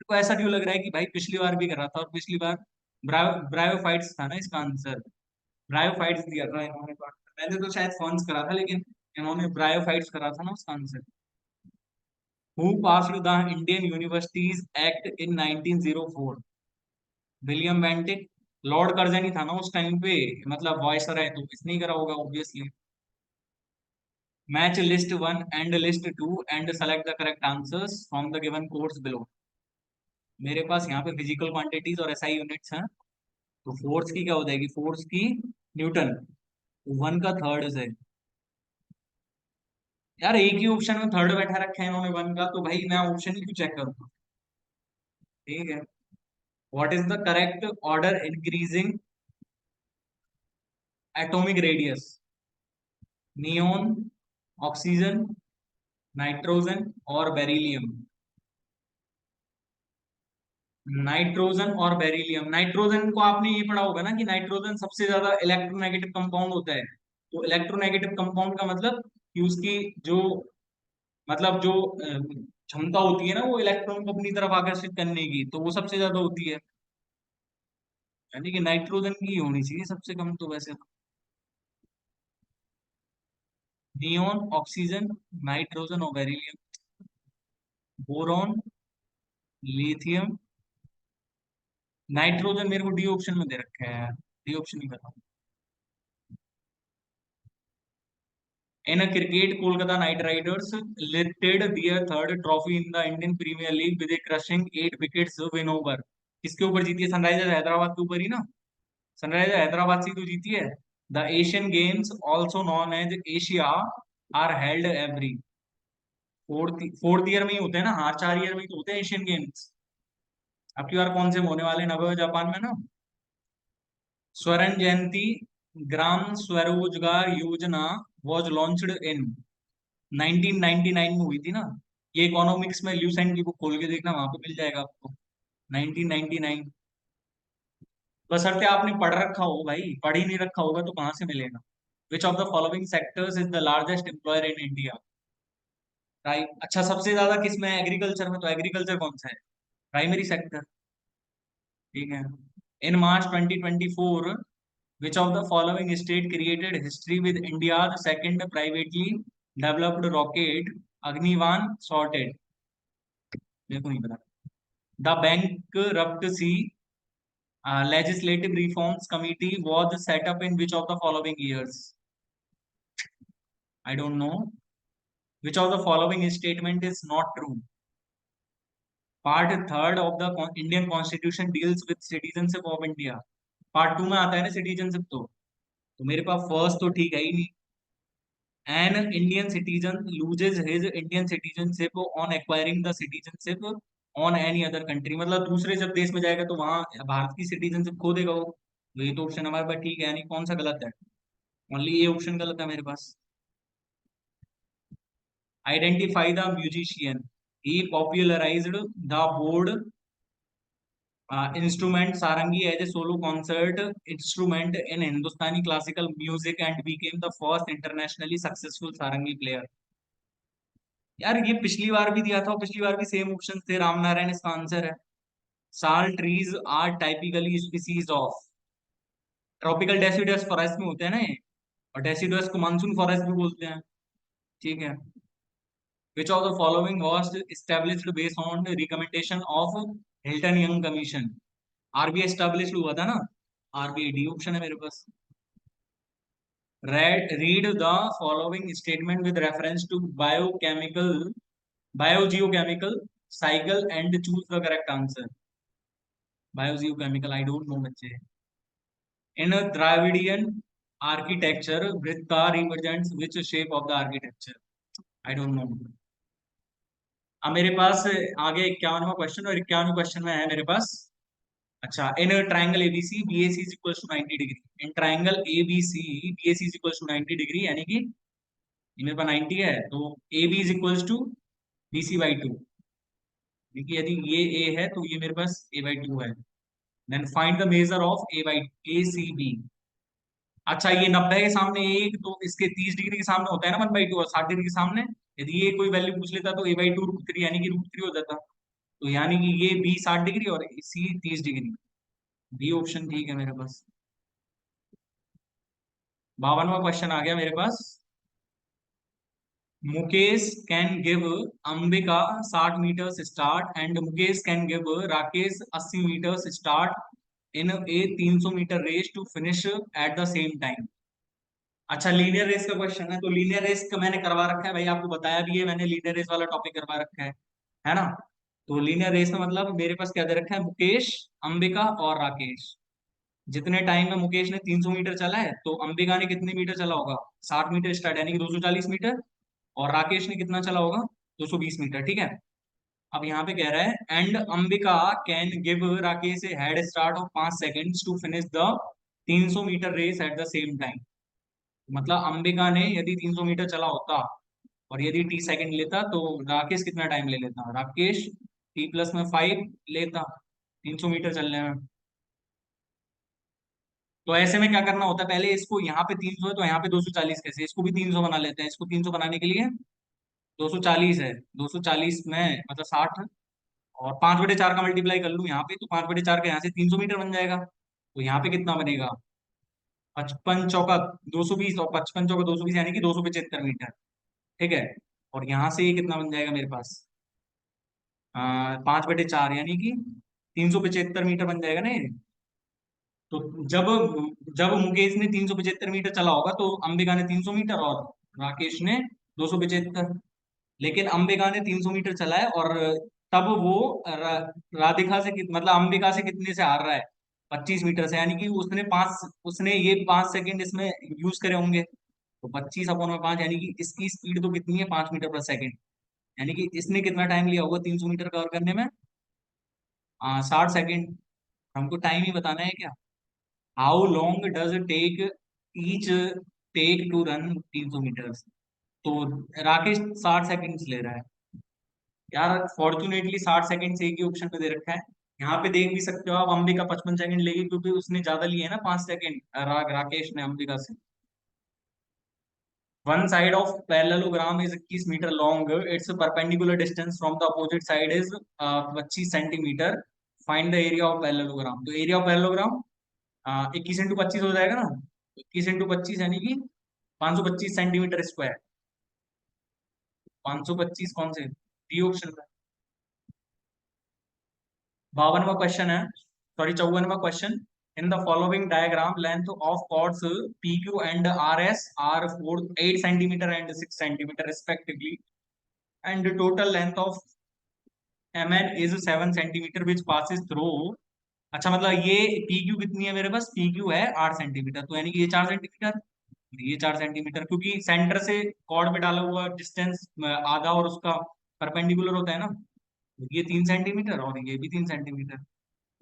तो ऐसा क्यों लग रहा है कि भाई पिछली बार भी कर रहा था, और पिछली बार ब्रायोफाइट्स था ना इसका आंसर। ब्रायोफाइट्स दिया था इन्होंने, मैंने तो शायद फॉन्स करा था, लेकिन इन्होंने ब्रायोफाइट्स करा था ना उसका answer. Who passed the Indian universities act in 1904? William Bentinck. Lord Curzon ही था ना उस टाइम पे, मतलब वॉइसर है, तो इसने ही करा होगा obviously. Match list one and list two and select the correct answers from the given course below. मेरे पास यहाँ पे फिजिकल क्वांटिटीज और एसआई यूनिट्स हैं। तो फोर्स की क्या हो जाएगी, फोर्स की न्यूटन, वन का थर्ड से। यार एक ही ऑप्शन में थर्ड बैठा रखा है इन्होंने वन का, तो भाई मैं ऑप्शन ही क्यों चेक करूंगा। ठीक है। What is the correct order increasing atomic radius? Neon, oxygen, nitrogen और बेरिलियम। नाइट्रोजन और बेरिलियम। नाइट्रोजन को आपने ये पढ़ा होगा ना कि नाइट्रोजन सबसे ज्यादा इलेक्ट्रोनेगेटिव कंपाउंड होता है। तो इलेक्ट्रोनेगेटिव कंपाउंड का मतलब कि उसकी जो मतलब जो क्षमता होती है ना वो इलेक्ट्रॉन को अपनी तरफ आकर्षित करने की, तो वो सबसे ज्यादा होती है। यानी कि नाइट्रोजन की होनी चाहिए सबसे कम तो वैसे तो। नियोन, ऑक्सीजन, नाइट्रोजन और बेरिलियम। बोरॉन, लिथियम, नाइट्रोजन मेरे को डी ऑप्शन में दे रखा है यार, डी ऑप्शन ही बताओ। In a cricket, Kolkata Knight Riders lifted their third trophy in the Indian Premier League with a crushing 8 wickets win over। किसके ऊपर जीती है? सनराइजर हैदराबाद के ऊपर ही ना। सनराइजर हैदराबाद से ही तो जीती है। The Asian Games also known as Asia are held every fourth year में ही होते हैं ना, हर 4 ईयर में ही तो होते हैं एशियन गेम्स। अब की बार कौन से होने वाले नवे जापान में ना। स्वर्ण जयंती ग्राम स्वरोजगार योजना वॉज लॉन्च्ड इन 1999 में हुई थी ना। ये इकोनॉमिक्स में ल्यूसेंट की बुक खोल के देखना, वहां पे मिल जाएगा आपको। 1999। बशर्ते आपने पढ़ रखा हो भाई, पढ़ ही नहीं रखा होगा तो कहाँ से मिलेगा। विच of the following sectors is the largest employer in India? Right. अच्छा सबसे ज्यादा किस में? एग्रीकल्चर में। तो एग्रीकल्चर कौन सा है? Primary sector. ठीक है। In March 2024 which of the following state created history with India second privately developed rocket Agnibaan sorted? मेरे को नहीं पता। The bankruptcy legislative reforms committee was set up in which of the following years? I don't know. Which of the following statement is not true? Part third of the Indian Constitution deals with citizenship of India. Part 2 में आता है ना citizenship तो मेरे पास first तो ठीक है ही नहीं। An Indian citizen loses his Indian citizenship on acquiring the citizenship on any other country। मतलब दूसरे जब देश में जाएगा तो वहां भारत की सिटीजनशिप खो देगा वो। तो ये तो ऑप्शन हमारे पास ठीक है, यानी कौन सा गलत है? ओनली ये ऑप्शन गलत है मेरे पास। Identify the musician he popularised the bowed instrument sarangi as a solo concert instrument in Hindustani classical music and became the first internationally successful sarangi player. यार ये पिछली बार भी दिया था और पिछली बार भी सेम ऑप्शन थे, रामनारायण इसका आंसर है। Sal trees are typically species of. Tropical deciduous forest में होते हैं ना ये, और डेसिडुअस को मानसून फॉरेस्ट भी बोलते हैं। ठीक है। विच of the following was established based on recommendation of Hilton young commission? RBI established हुआ था ना। आरबीआई डी ऑप्शन है मेरे पास। read the following statement with reference to biogeochemical cycle and choose the correct answer। biogeochemical I don't know बच्चे। in a Dravidian architecture Vritta represents which shape of the architecture? I don't know। अब मेरे पास आगे 51वां question, और 51वें question में है मेरे पास। अच्छा, in triangle ABC BAC is equal to 90 degree. In triangle ABC BAC is equal to 90 degree, यानी कि ये मेरे पास 90 है तो A B is equal to B C by two. क्योंकि यदि ये ए है तो ये मेरे पास ए बाई टू है। Then find the measure of A by A C B. अच्छा ये 90 के सामने एक, तो इसके 30 डिग्री के सामने होता है ना 1/2, और 60 डिग्री के सामने यदि ये कोई वैल्यू पूछ लेता तो ए बाई टू रूट थ्री, यानी कि रूट थ्री हो जाता। तो यानी कि ये बी 60 डिग्री और सी 30 डिग्री। बी ऑप्शन ठीक है मेरे पास। 52वां क्वेश्चन आ गया मेरे पास। Mukesh can give Ambika 60 metres start and Mukesh can give Rakesh 80 metres start in a 300 metre race to finish at the same time. अच्छा, लीनियर रेस का क्वेश्चन है, तो लीनियर रेस का मैंने करवा रखा है भाई, आपको बताया भी है मैंने, लीनियर रेस वाला टॉपिक करवा रखा है ना। तो लीनियर रेस में मतलब मेरे पास क्या दे रखा है, मुकेश, अंबिका और राकेश। जितने टाइम में मुकेश ने 300 मीटर चला है, तो अंबिका ने कितने मीटर चला होगा, 60 मीटर स्टार्ट यानी कि 240 मीटर। और राकेश ने कितना चला होगा, 220 मीटर, ठीक है। अब यहाँ पे कह रहा है and Ambika can give Rakesh a head start of 5 seconds to finish the 300 metre race at the same time. मतलब अंबिका ने यदि 300 मीटर चला होता और यदि टी सेकंड लेता, तो राकेश कितना टाइम ले लेता, राकेश T+5 लेता 300 मीटर चलने में। तो ऐसे में क्या करना होता है, पहले इसको यहाँ पे 300 है तो यहाँ पे 240 कैसे, इसको भी 300 बना लेते हैं। इसको 300 बनाने के लिए 240 है, 240 में मतलब 60, और 5/4 का मल्टीप्लाई कर लूँ यहाँ पे, तो 5/4 का यहाँ से 300 मीटर बन जाएगा। तो यहाँ पे कितना बनेगा, 55 चौका 220, और 55 चौका 220 यानी कि 275 मीटर, ठीक है। और यहाँ से ये कितना बन जाएगा मेरे पास, 5/4 यानी कि 375 मीटर बन जाएगा ना ये। तो जब जब मुकेश ने 375 मीटर चला होगा, तो अंबिका ने 300 मीटर और राकेश ने 275। लेकिन अंबिका ने 300 मीटर चला है, और तब वो राधिका से मतलब अंबिका से कितने से हार रहा है, 25 मीटर से, यानी कि उसने ये 5 सेकंड इसमें यूज करे होंगे। तो 25/5 यानी कि इसकी स्पीड तो कितनी है, 5 मीटर पर सेकंड। यानी कि इसने कितना टाइम लिया होगा 300 मीटर कवर करने में, 60 सेकंड। हमको टाइम ही बताना है क्या, how long does take each take to run 300 metre. तो राकेश 60 सेकंड्स ले रहा है यार, फॉर्चुनेटली 60 सेकंड से एक ही ऑप्शन पे दे रखा है। यहाँ पे देख भी सकते हो आप, अंबिका 55 सेकंड लेगी, क्योंकि उसने ज्यादा लिए है ना 5 सेकंड, राकेश ने अंबिका से। One side of parallelogram is 21 meter long, its perpendicular distance from the opposite side is 25 centimeter. Find the area of parallelogram. तो एरिया ऑफ पैरेललोग्राम 21 × 25 हो जाएगा ना, 21 × 25 यानी कि 525 सेंटीमीटर स्क्वायर। 525 कौन से, डी ऑप्शन में। 52वां क्वेश्चन है, सॉरी 54वां question. In the following diagram length of chords P Q and R S are 8 centimetre and 6 centimetre respectively, and total length of M N is 7 centimetre which passes through. अच्छा, मतलब ये P Q कितनी है मेरे पास, P Q है 8 centimetre, तो यानी कि ये 4 सेंटीमीटर, ये 4 सेंटीमीटर, क्योंकि सेंटर से कॉर्ड पे डाला हुआ डिस्टेंस आधा और उसका परपेंडिकुलर होता है ना। तो ये 3 सेंटीमीटर और ये भी 3 सेंटीमीटर।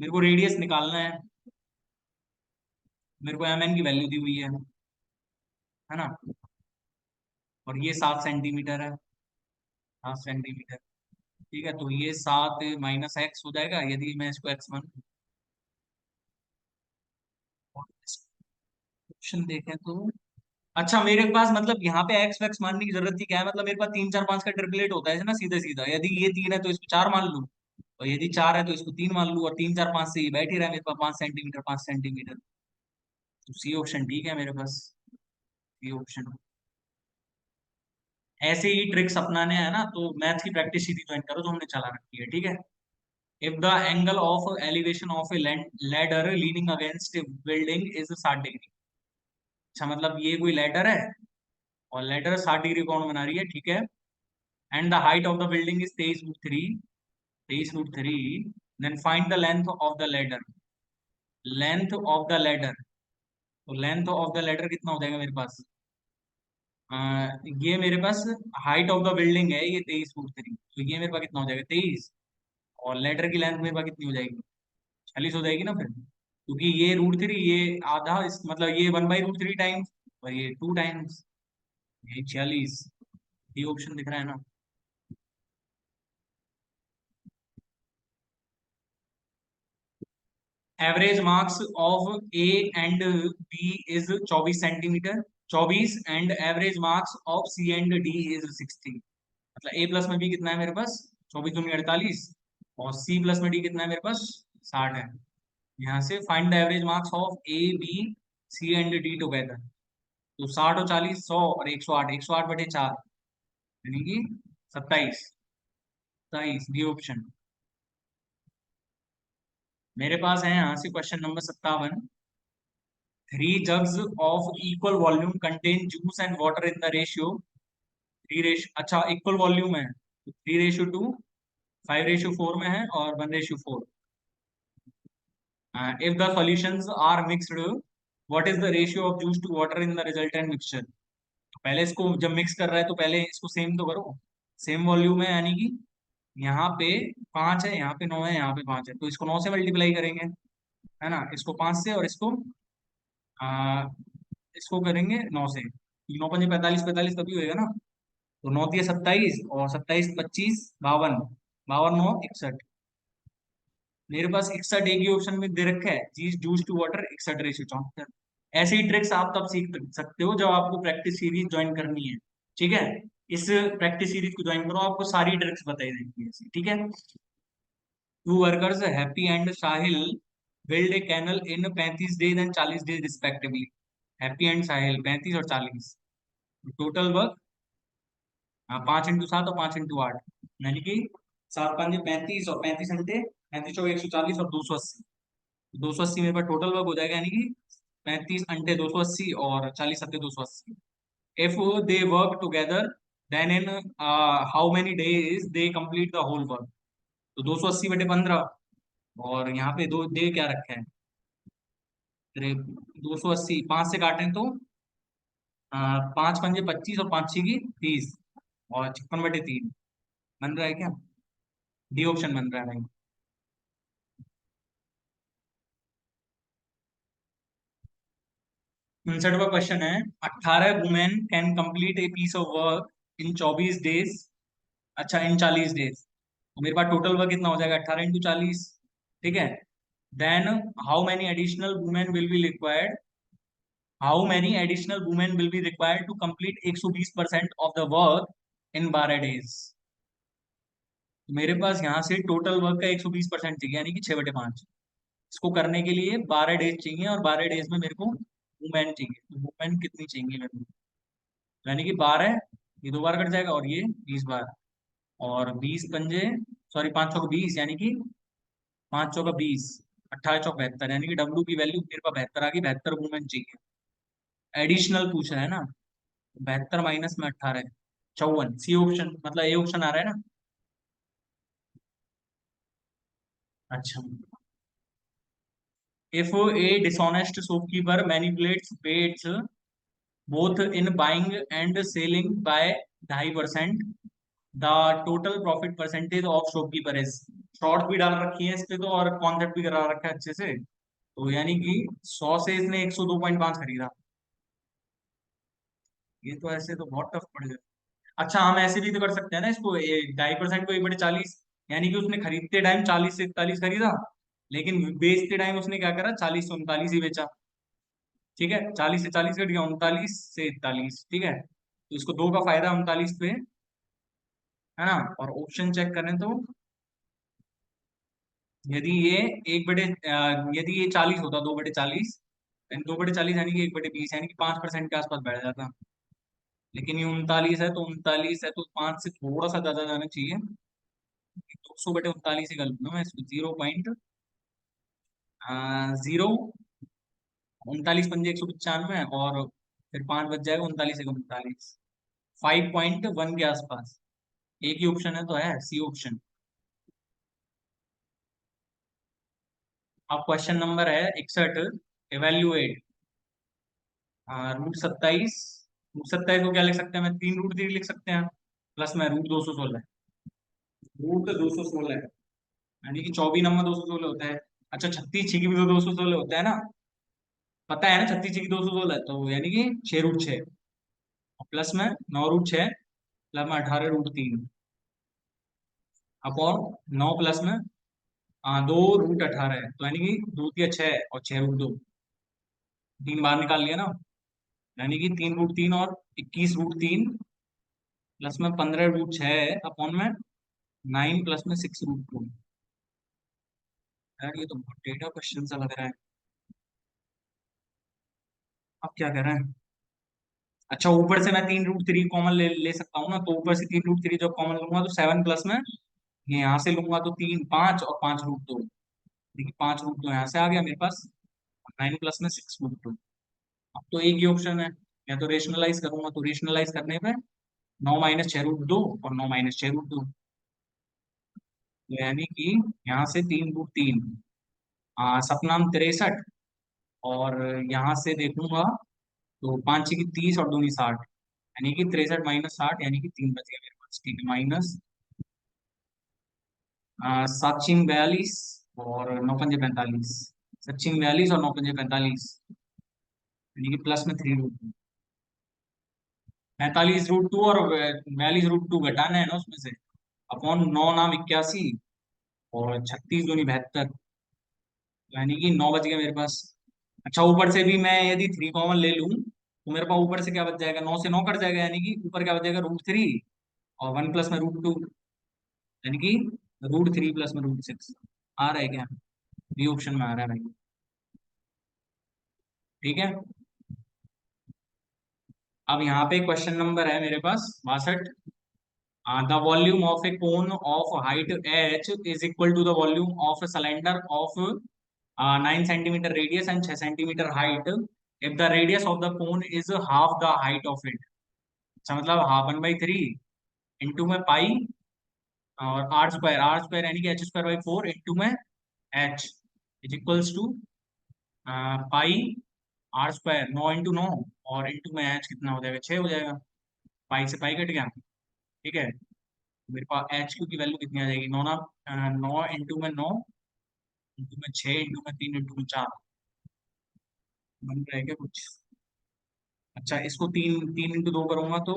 मेरे को रेडियस निकालना है, मेरे को एम एन की वैल्यू दी हुई है ना। और ये 7 सेंटीमीटर है, 7 सेंटीमीटर, ठीक है। तो ये 7 - x हो जाएगा यदि मैं इसको x मान। ऑप्शन देखें तो, अच्छा मेरे पास मतलब यहाँ पे एक्स वैक्स मानने की जरूरत थी क्या है, मतलब मेरे पास 3 4 5 का ट्रिपलेट होता है ना, सीधे सीधा। यदि ये 3 है तो इसको 4 मान लूं, और यदि 4 है तो इसको 3 मान लूं, और 3 4 5 से ये बैठ ही रहा है मेरे पास, 5 सेंटीमीटर 5 सेंटीमीटर। तो सी ऑप्शन ठीक है मेरे पास, सी ऑप्शन। ऐसे ही ट्रिक्स अपनाने हैं ना, तो मैथ की प्रैक्टिस सीधी ज्वाइन करो जो हमने चला रखी है, ठीक है। If the angle of elevation of A ladder leaning against building is 60 degree. अच्छा, मतलब ये कोई लैडर है, और लैडर 60 डिग्री कौन बना रही है, ठीक है। And the height of the building is 23√3, 23√3। Then find the length of the ladder, length of the ladder. तो लेंथ ऑफ द लैडर कितना हो जाएगा मेरे पास, ये मेरे पास हाइट ऑफ द बिल्डिंग है ये 23√3, तो ये मेरे पास कितना हो जाएगा 23, और लेटर की लेंथ मेरे पास कितनी हो जाएगी, 40 हो जाएगी ना फिर, क्योंकि ये √3, ये आधा मतलब ये 1/√3 टाइम्स, और ये 2 टाइम्स, ये 46। ये ऑप्शन दिख रहा है ना। Average marks of A and B is 24 centimeter, 24, and average marks of C and D is 60। मतलब ए प्लस में बी कितना है मेरे पास, 24 × 48, और सी प्लस में डी कितना है मेरे पास, 60 है। यहाँ से find the average marks of A B C and D together. तो 60 और 40 100 और 108, 108/4 यानी कि 27, 27 बी ऑप्शन। मेरे पास है यहाँ से question number 57। 3 jugs of equal volume contain juice and water in the ratio 3 रेश अच्छा इक्वल वॉल्यूम है तो 3:2, 5:4 में है और 1:4. If the solutions are mixed, what is the ratio of juice to water in the resultant mixture? पहले इसको जब मिक्स कर रहा है तो पहले इसको सेम तो करो. सेम वॉल्यूम है यानी कि यहाँ पे 5 है, यहाँ पे 9 है, यहाँ पे 5 है, तो इसको 9 से मल्टीप्लाई करेंगे, है ना. इसको 5 से और आ, इसको करेंगे 9 से. 9 5 45, 45 तभी होएगा ना. तो 9 दिए 27 और 27 25 52, 52 9 61. मेरे पास 61 एक ही ऑप्शन में दे रखा है जी, जूस टू वाटर 61:74. ऐसे ही ट्रिक्स आप तब सीख सकते हो जब आपको प्रैक्टिस सीरीज ज्वाइन करनी है. ठीक है. इस प्रैक्टिस सीरीज को ज्वाइन करो, आपको सारी ट्रिक्स बताई जाएंगी ऐसी. ठीक है. Two workers Happy and Sahil build a canal in 35 days and 40 days respectively. Happy and Sahil 35 और 40. टोटल वर्क 5 × 7 और 5 × 8, यानी कि 7 5 35 और 35 35 140 और 280. 280 मेरे पास टोटल वर्क हो जाएगा, यानी कि 35 × 280 और 40 7 280. If they work together then in how many days they complete the whole work. तो 280/15. और यहाँ पे दो डे क्या रखा है, 280 5 से काटें तो 5 5 25 और 5 6 30 और 56/3 बन रहा है क्या. डी ऑप्शन बन रहा है भाई. 59वां क्वेश्चन है. 18 women can complete a piece of work in 24 days. अच्छा इन 40 डेज. तो मेरे पास टोटल वर्क कितना हो जाएगा, 18 × 40. ठीक है. Then how many additional women will be required, how many additional women will be required to complete 120% of the work in 12 days. मेरे पास यहाँ से टोटल वर्क का 120% चाहिए, यानी कि 6/5. इसको करने के लिए 12 डेज चाहिए और 12 डेज में मेरे को वुमेन चाहिए. तो वुमेन कितनी चाहिए मेरे को, यानी कि 12, ये 2 बार कट जाएगा और ये 20 बार. और 20 पंजे, सॉरी 5 चौक 20, यानी कि 5 चौका 20, 18 चौक 72, यानी कि डब्ल्यू की वैल्यू मेरे पास 72 आ गई. 72 वुमेन चाहिए. एडिशनल पूछ रहा है ना. 72 माइनस में 18, 54. सी ऑप्शन मतलब ए ऑप्शन आ रहा है ना. अच्छा. If a dishonest shopkeeper manipulates weights both in buying and selling by 2.5%, the total profit percentage of shopkeeper is. Short भी डाल रखी है इस पे तो, और कॉन्सेप्ट भी करा रखा है अच्छे से. तो यानी कि 100 से इसने 102.5 खरीदा. ये तो ऐसे तो बहुत टफ पड़ गया. अच्छा हम ऐसे भी तो कर सकते हैं ना इसको, 2.5% को 1/40, यानी कि उसने खरीदते टाइम 40 से 41 खरीदा, लेकिन बेचते टाइम उसने क्या करा, 40 से 39 ही बेचा. ठीक है. 40 से 40 कट गया, 39 से 41. ठीक है. तो इसको 2 का फायदा 39 पे, है ना. और ऑप्शन चेक करें तो यदि ये यदि ये 40 होता, 2/40, 2/40 यानी कि 1/20, यानी कि 5% के आसपास बैठ जाता. लेकिन ये 39 है तो 39 है तो 5 से थोड़ा सा ज्यादा जाना चाहिए. 200/39 ही कर लूंगा मैं इसको. 0.0 39 पंजे 195 और फिर 5 बच जाएगा. 39 1 39, 5.1 के आसपास. एक ही ऑप्शन है तो है सी ऑप्शन. अब क्वेश्चन नंबर है 61. Evaluate root 27. रूट 27 को क्या लिख सकते हैं, मैं 3√3 लिख सकते हैं, प्लस में रूट 216. रूट 216 है, यानी कि 24 नंबर 216 होता है. अच्छा 36 की भी तो 216 होता है ना, पता है ना. 36 की 216 है तो यानी कि 6√6 और प्लस में 9√6 प्लस में 18√3 अपॉन 9 प्लस में 2√18 है, तो यानी कि 2 × 6 और 6√2. 3 बार निकाल लिया ना, यानी कि 3√3 और 21√3 प्लस में 15√6 अपॉन में 9 प्लस में 6√2. यार ये तो बहुत डेटा क्वेश्चन सा लग रहा है. अब क्या कर रहे हैं. अच्छा ऊपर से मैं 3√3 कॉमन ले सकता हूँ ना, तो ऊपर से 3√3 जब कॉमन लूंगा तो 7 प्लस में ये यहाँ से लूंगा तो 3 5 और 5√2. देखिए 5√2 यहाँ से आ गया मेरे पास. 9 प्लस में 6√2. अब तो एक ही ऑप्शन है, या तो रेशनलाइज करूंगा, तो रेशनलाइज करने पे 9 - 6√2 और 9 - 6√2, यानी कि यहाँ से 3√3, सपनाम 63, और यहाँ से देखूंगा तो 5 की 30 और दूनी 60, यानी कि 63 - 60, यानी कि 3 बच गया मेरे पास। ठीक है, माइनस 7 - 42 और 9 - 5 = 45, 7 - 42 और 9 - 5 = 45, यानी कि प्लस में 3√2, 45√2 और 42√2 घटाना है ना उसमें से, अपॉन 9 - 9 = 81 और 36 दूनी 72, यानी कि 9 बच गया मेरे पास। अच्छा, ऊपर से भी मैं यदि 3 कॉमन ले लूं तो मेरे पास ऊपर से क्या बच जाएगा, 9 से 9 कट जाएगा, यानी कि ऊपर क्या बच जाएगा, √3, और 1 प्लस में √2, यानी कि √3 प्लस में √6। आ रहा है क्या? बी ऑप्शन में आ रहा है भाई। ठीक है, अब यहाँ पे क्वेश्चन नंबर है मेरे पास 62। The volume of a cone of height h is equal to the volume of a cylinder of 9 centimeter radius and 6 centimeter height if the radius of the cone is half the height of it. अच्छा, मतलब half 1/3 into में पाई और are square यानी कि h² / 4 into में h is equals to pi r², 9 × 9, और into में h कितना हो जाएगा, 6 हो जाएगा, पाई से पाई कट गया। ठीक है, मेरे पास एच क्यू की वैल्यू कितनी आ जाएगी, 9 इंटू में 6 इंटू में 3 इंटू में 4, बन रहेगा कुछ। अच्छा, इसको 3 3 × 2 करूंगा तो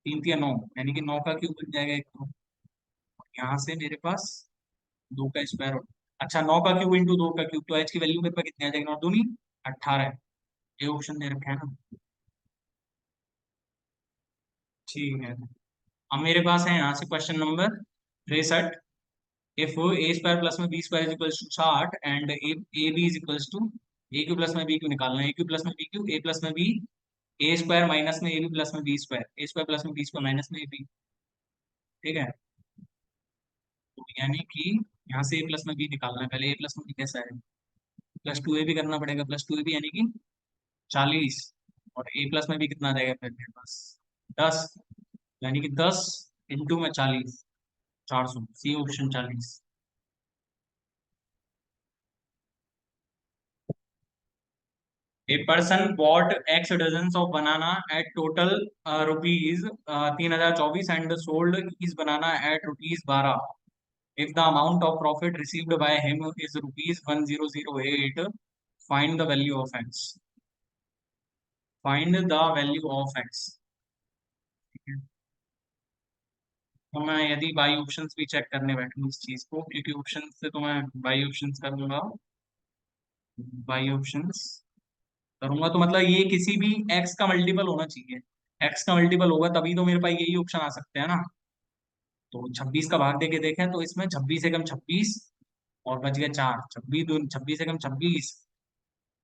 3 × 3 = 9, यानी कि 9 का क्यूब बन जाएगा एक तो, यहाँ से मेरे पास 2 का स्क्वायर हो। अच्छा, 9 का क्यूब इंटू 2 का क्यूब, तो एच की वैल्यू मेरे पास कितनी आ जाएगी, 9 दूनी 18, ये ऑप्शन दे रखा है ना। ठीक है, अब मेरे पास है यहाँ से question number 63। If a² plus में b² is equals to 60 and A B is equals to A Q plus में बी क्यू निकालना है, ए क्यू प्लस में बी क्यू, ए प्लस में बी, a² माइनस में ए बी प्लस में b², a² plus में b² minus में A B. ठीक है, तो यानी कि यहाँ से ए प्लस में बी निकालना है, पहले ए प्लस में बी कैसा है, +2 ए भी करना पड़ेगा, +2 ए बी यानी कि 40, और ए प्लस में भी कितना आ जाएगा फिर मेरे पास 10, यानी कि 10 इंटू में 40, 400, C option 40। A person bought X dozens of banana at total rupees 3024 and sold his banana at rupees 12. If the amount of profit received by him is rupees 1008, find the value of X. Find the value of X. ठीक है, तो मैं यदि by options भी check करने बैठूं इस चीज को, क्योंकि ऑप्शन से तो मैं बाई ऑप्शंस करूंगा, बाई ऑप्शंस करूंगा तो मतलब ये किसी भी एक्स का मल्टीपल होना चाहिए, एक्स का मल्टीपल होगा तभी तो मेरे पास यही ऑप्शन आ सकते हैं ना। तो 26 का भाग देके देखें तो इसमें 26 एकम 26 और बच गया 4, 26 एकम 26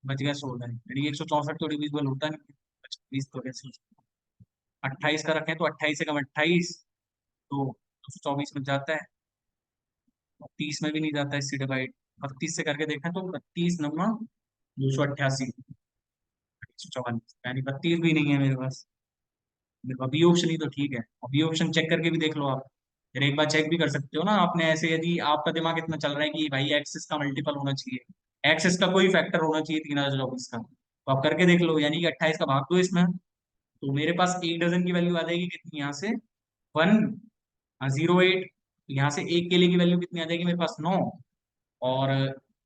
बच गया 16, यानी 164 तो डिविजिबल होता नहीं, 26 तो कैसे, 28 का रखें तो 28 एकम 28 तो 224 में जाता है, 30 में भी नहीं जाता इससे डिवाइड, 32 से करके देखें तो 32 9 288, 144, यानी 32 भी नहीं है मेरे पास। देखो बी ऑप्शन ही तो ठीक है, और बी ऑप्शन चेक करके भी देख लो आप, फिर एक बार चेक भी कर सकते हो ना आपने ऐसे, यदि आपका दिमाग इतना चल रहा है कि भाई एक्सिस का मल्टीपल होना चाहिए, एक्सिस का कोई फैक्टर होना चाहिए 3024 का, तो आप करके देख लो, यानी कि 28 का भाग दो इसमें, तो मेरे पास एक डजन की वैल्यू आ जाएगी कितनी, यहाँ से 108, यहाँ से एक केले की वैल्यू कितनी आ जाएगी मेरे पास 9, और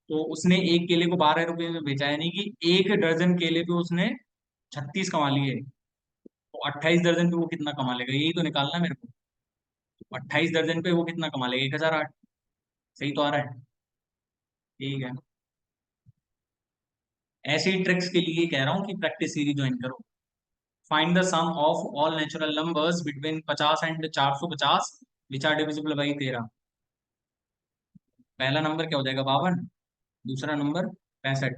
तो उसने एक केले को 12 रुपए में बेचा, यानी कि एक दर्जन केले पे उसने 36 कमा लिए, तो 28 दर्जन पे वो कितना कमा लेगा, यही तो निकालना है मेरे को। 28 दर्जन पे वो कितना कमा लेगा, 1008, सही तो आ रहा है। ठीक है, ऐसी ट्रिक्स के लिए कह रहा हूँ कि प्रैक्टिस सीरीज ज्वाइन करो। Find the sum of all natural numbers between 50 and 450 which are divisible by 13। पहला नंबर क्या हो जाएगा, 52, दूसरा नंबर 65,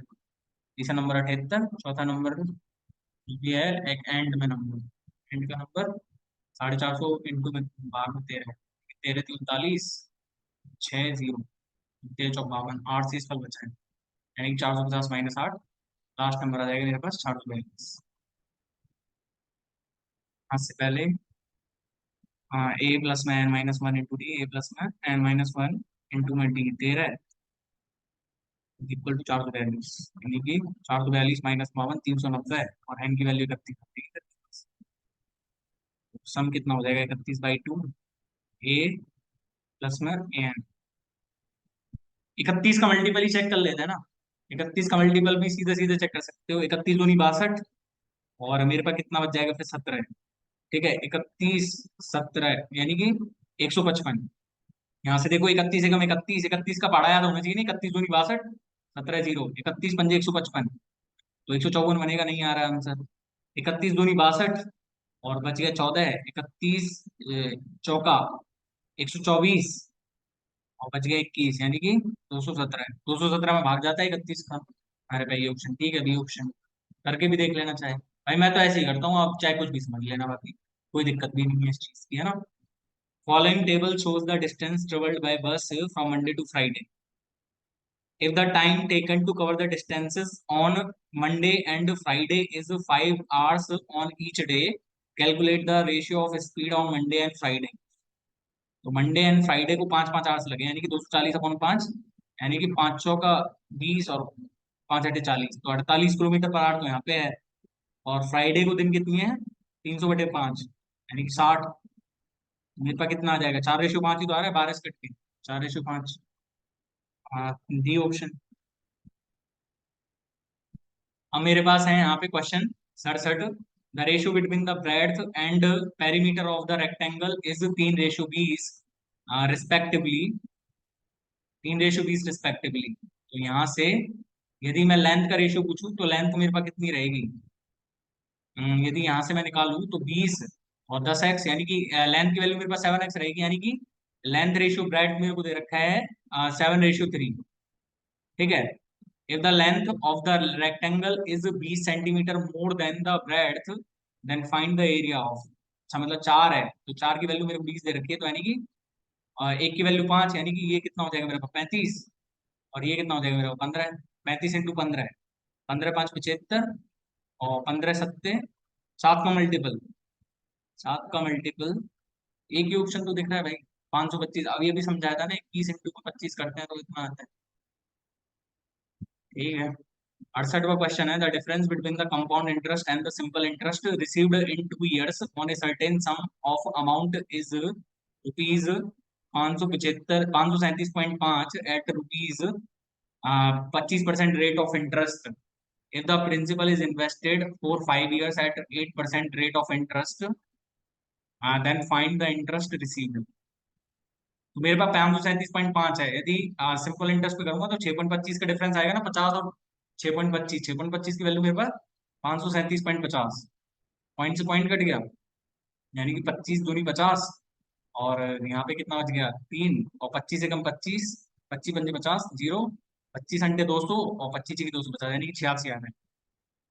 तीसरा नंबर 78, चौथा नंबर ये है एक एंड में नंबर, एंड का नंबर 450 इंटू में भाग में 13, 13 3 39, 6 0, 13 चौक 52, 8 से इसका बचा है, यानी 450 - 8, लास्ट नंबर आ जाएगा मेरे पास 442। आज से पहले हाँ, ए प्लस में N minus one into D, A plus में एन माइनस वन इंटू में डी 13 इक्वल टू 442, यानी कि 442 माइनस 52 390 और एन की वैल्यू 31। सम कितना हो जाएगा 31/2 ए प्लस में एन। 31 का मल्टीपल ही चेक कर लेते हैं ना। 31 का मल्टीपल भी सीधे सीधे चेक कर सकते हो, 31 दूनी 62 और मेरे पास कितना बच जाएगा फिर 17। ठीक है, 31 17 यानी कि 155। यहाँ से देखो 31 एकम 31, 31 का पहाड़ा याद होना चाहिए नहीं, 31 दूनी 62, 17 जीरो, 31 पंजे 155, तो 154 बनेगा, नहीं आ रहा आंसर। 31 दूनी 62 और बच गया 14, 31 चौका 124 और बच गया 21, यानी कि 217। 217 में भाग जाता है 31 का। अरे भाई, ये ऑप्शन ठीक है, बी ऑप्शन करके भी देख लेना चाहे भाई, मैं तो ऐसे ही करता हूँ, आप चाहे कुछ भी समझ लेना, बाकी कोई दिक्कत भी नहीं है इस चीज की, है ना। Following table shows the distance traveled by bus from Monday to Friday. If the time taken to cover the distances on Monday and Friday is 5 hours on each day, calculate the ratio of speed on Monday and Friday. तो Monday and Friday को 5 5 hours लगे, यानी कि 240/5, यानी कि 500 का 20 और 5 × 8 = 40, तो 48 किलोमीटर पर आवर तो यहाँ पे है। और फ्राइडे को दिन कितनी है, 300/5, यानी कि 60। मेरे पास कितना आ जाएगा, 4:5 ही तो आ रहा है, 12 से कट के 4:5। हाँ, डी ऑप्शन। अब मेरे पास है यहाँ पे question 67। The ratio between the breadth and perimeter of the rectangle is 3:20 respectively, 3:20 respectively. तो यहाँ से यदि मैं लेंथ का रेशियो पूछूं तो लेंथ मेरे पास कितनी रहेगी। यदि यहाँ से मैं निकालूं तो 20 और 10x, यानी कि लेंथ की वैल्यू मेरे पास 7x रहेगी, यानी कि लेंथ रेशियो ब्रेड्थ मेरे को दे रखा है 7:3। ठीक है। If the length of the rectangle is 20 centimetre more than the breadth, then find the area of। अच्छा, मतलब 4 है तो 4 की वैल्यू मेरे को 20 दे रखी है, तो यानी कि एक की वैल्यू 5, यानी कि ये कितना हो जाएगा मेरे पास 35, और ये कितना हो जाएगा मेरे पास 15। 35 इंटू 15, 15×5 = 75 और 15×7 7 का मल्टीपल, 7 का मल्टीपल, एक ही ऑप्शन तो दिख रहा है भाई 525। अब ये भी समझाया था ना, 21 इंटू 25 करते हैं तो इतना आता है। ठीक है। 68वां क्वेश्चन है, the difference between the compound interest and the simple interest received in 2 years on a certain sum of amount is rupees 537.5 at rupees 25% rate of interest. If the principal is invested for 5 years at 8% rate of interest, then find the interest received. तो मेरे पास 537.5 है, यदि simple interest पे करूंगा तो 6.25 का difference आएगा ना, 50 और 6.25, 6.25 की वैल्यू मेरे पास 537.50, पॉइंट से पॉइंट कट गया, यानी कि 25 दूनी 50, और यहाँ पे कितना बच गया 3, और 25 से कम 25, 25×5 = जीरो, 25 × 200 और 25 की 250, यानी कि 86 आ रहा है।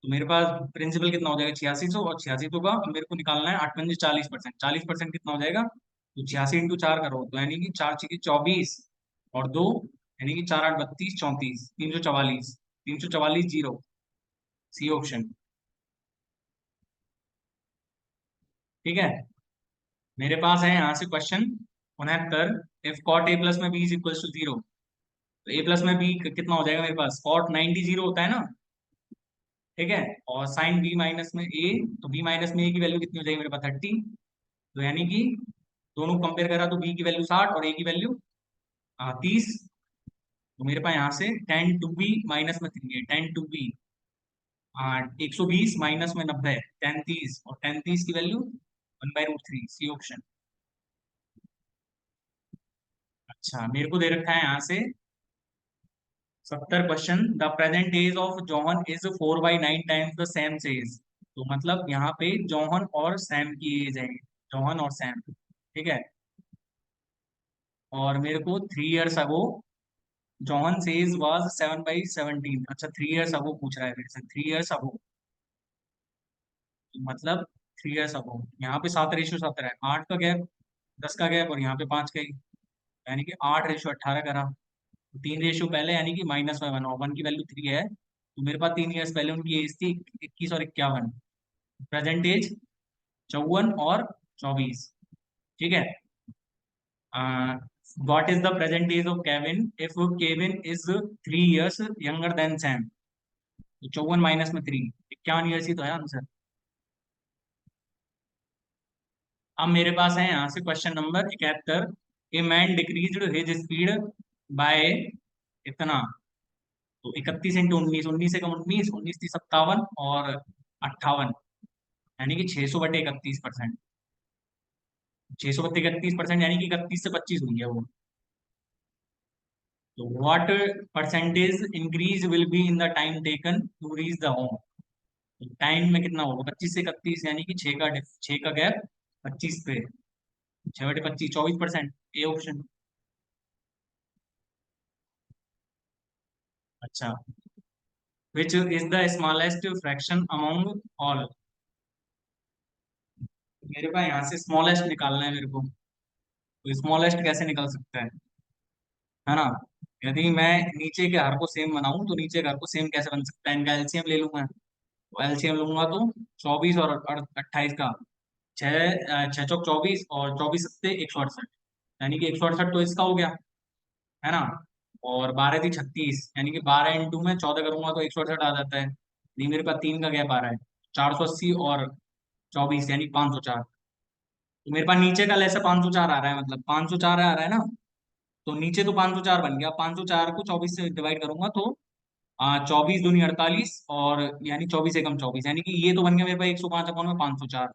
तो मेरे पास प्रिंसिपल कितना हो जाएगा 8600, और 8600 का मेरे को निकालना है 8×5 40%, 40% कितना हो जाएगा, तो 86 × 4 करो, तो यानी कि 4×6 = 24 और 2, यानी कि 4×8 = 32 34, 344, 344 जीरो, सी ऑप्शन। ठीक है। मेरे पास है यहाँ से question 69। If cot A plus में बी इज इक्वल टू 0, तो ए प्लस में बी कितना हो जाएगा मेरे पास, कॉट 90 0 होता है ना। ठीक है। और साइन बी माइनस में ए, तो बी माइनस में ए की वैल्यू कितनी हो जाएगी मेरे पास 30, तो यानी कि दोनों कंपेयर करा तो बी की वैल्यू 60 और ए की वैल्यू 30। तो मेरे पास यहाँ से 10 2b माइनस में 3 है, 10 2b 120 माइनस में 90, 10 30, और 10 30 की वैल्यू 1/√3, सी ऑप्शन। अच्छा, मेरे को दे रखा है यहाँ से 70 question, the present age of John is 4/9 times the Sam age. तो मतलब यहाँ पे जॉन और सैम की एज है, जॉन और सैम। ठीक है। और मेरे को 3 years ago John says was 7/17। अच्छा, 3 years अगो पूछ रहा है मेरे से, 3 years अगो, मतलब 3 years अगो। यहाँ पे 7:17 है, 8 का गैप, 10 का गैप, और यहाँ पे 5 का ही, यानी कि 8:18 करा। 3 रेशियो पहले, यानी कि -1 और 1 की वैल्यू 3 है, तो मेरे पास 3 ईयर्स पहले उनकी एज थी 21 और 51। प्रेजेंट एज 54 और 24। ठीक है। What is the present age of Kevin if Kevin is 3 years younger than Sam? तो 54 - 3, 51 ईयर्स ही तो है आंसर। अब मेरे पास है यहाँ से question number 71। A man decreased his speed bye इतना। तो 31 × 19, 19 से कम 19, 19 × 57 और 58, यानी कि 600/31%। 600/31% यानी कि 31 से 25 हुई है वो। तो what percentage increase will be in the time taken to reach the home? Time में कितना होगा? 25 से 31, यानी कि 6 का गैप 25 पे। 6/25 24%। A option. अच्छा। Which is the smallest fraction among all? मेरे पास यहाँ से स्मॉलेस्ट निकालना है मेरे को। तो स्मॉलेस्ट कैसे निकल सकता है ना? यदि मैं नीचे के हर को सेम बनाऊं तो नीचे के हर को सेम कैसे बन सकता है? इनका एलसीएम ले लूंगा। तो एलसीएम लूंगा तो 24 और 28 का, 6 6 चौक 24 और 24 सत्ते 168, यानी कि 168 तो इसका हो गया, है ना? और 12 × 3 = 36, यानी कि 12 × 14 करूंगा तो 168 आ जाता है। नहीं, मेरे पास 3 का गैप आ रहा है। 480 और 24 यानी 504। तो मेरे पास नीचे का लेसा 504 आ रहा है, मतलब 504 आ रहा है ना। तो नीचे तो 504 बन गया, 504 को 24 से डिवाइड करूंगा तो 24 दूनी 48 और यानी 24 × 24, यानी कि ये तो बन गया मेरे पास 105/504।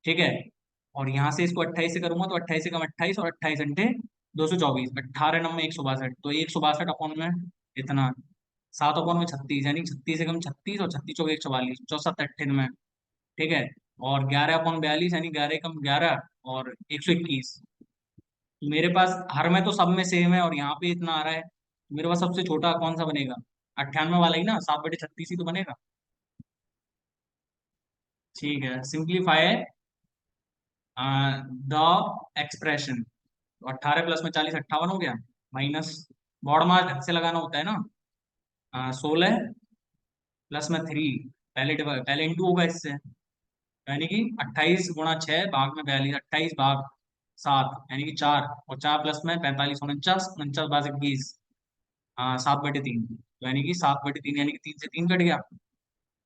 ठीक है। और यहाँ से इसको 28 से करूंगा तो 28 से कम 28 और 28 × 224, 18 × 9 = 162। तो 162 में इतना 7/36, यानी 36 से कम 36 और 36 × 4 = 144, 64 में। ठीक है। और 11/42, यानी 11 × 11 और 121। मेरे पास हर में तो सब में सेम है और यहाँ पे इतना आ रहा है, तो मेरे पास सबसे छोटा कौन सा बनेगा? 98 वाला ही ना, 7/36 ही तो बनेगा। ठीक है, सिंप्लीफाई द एक्सप्रेशन। 18 + 40 58 हो गया, माइनस बॉड मास ढंग से लगाना होता है ना। 16 + 3, पहले इंटू होगा इससे, यानी कि 28 × 6 भाग में 42, 28 भाग 7 यानी कि 4, और 4 प्लस में 45, 49, 49 × 21, 7/3, तो यानी कि 7/3, यानी कि 3 से 3 कट गया।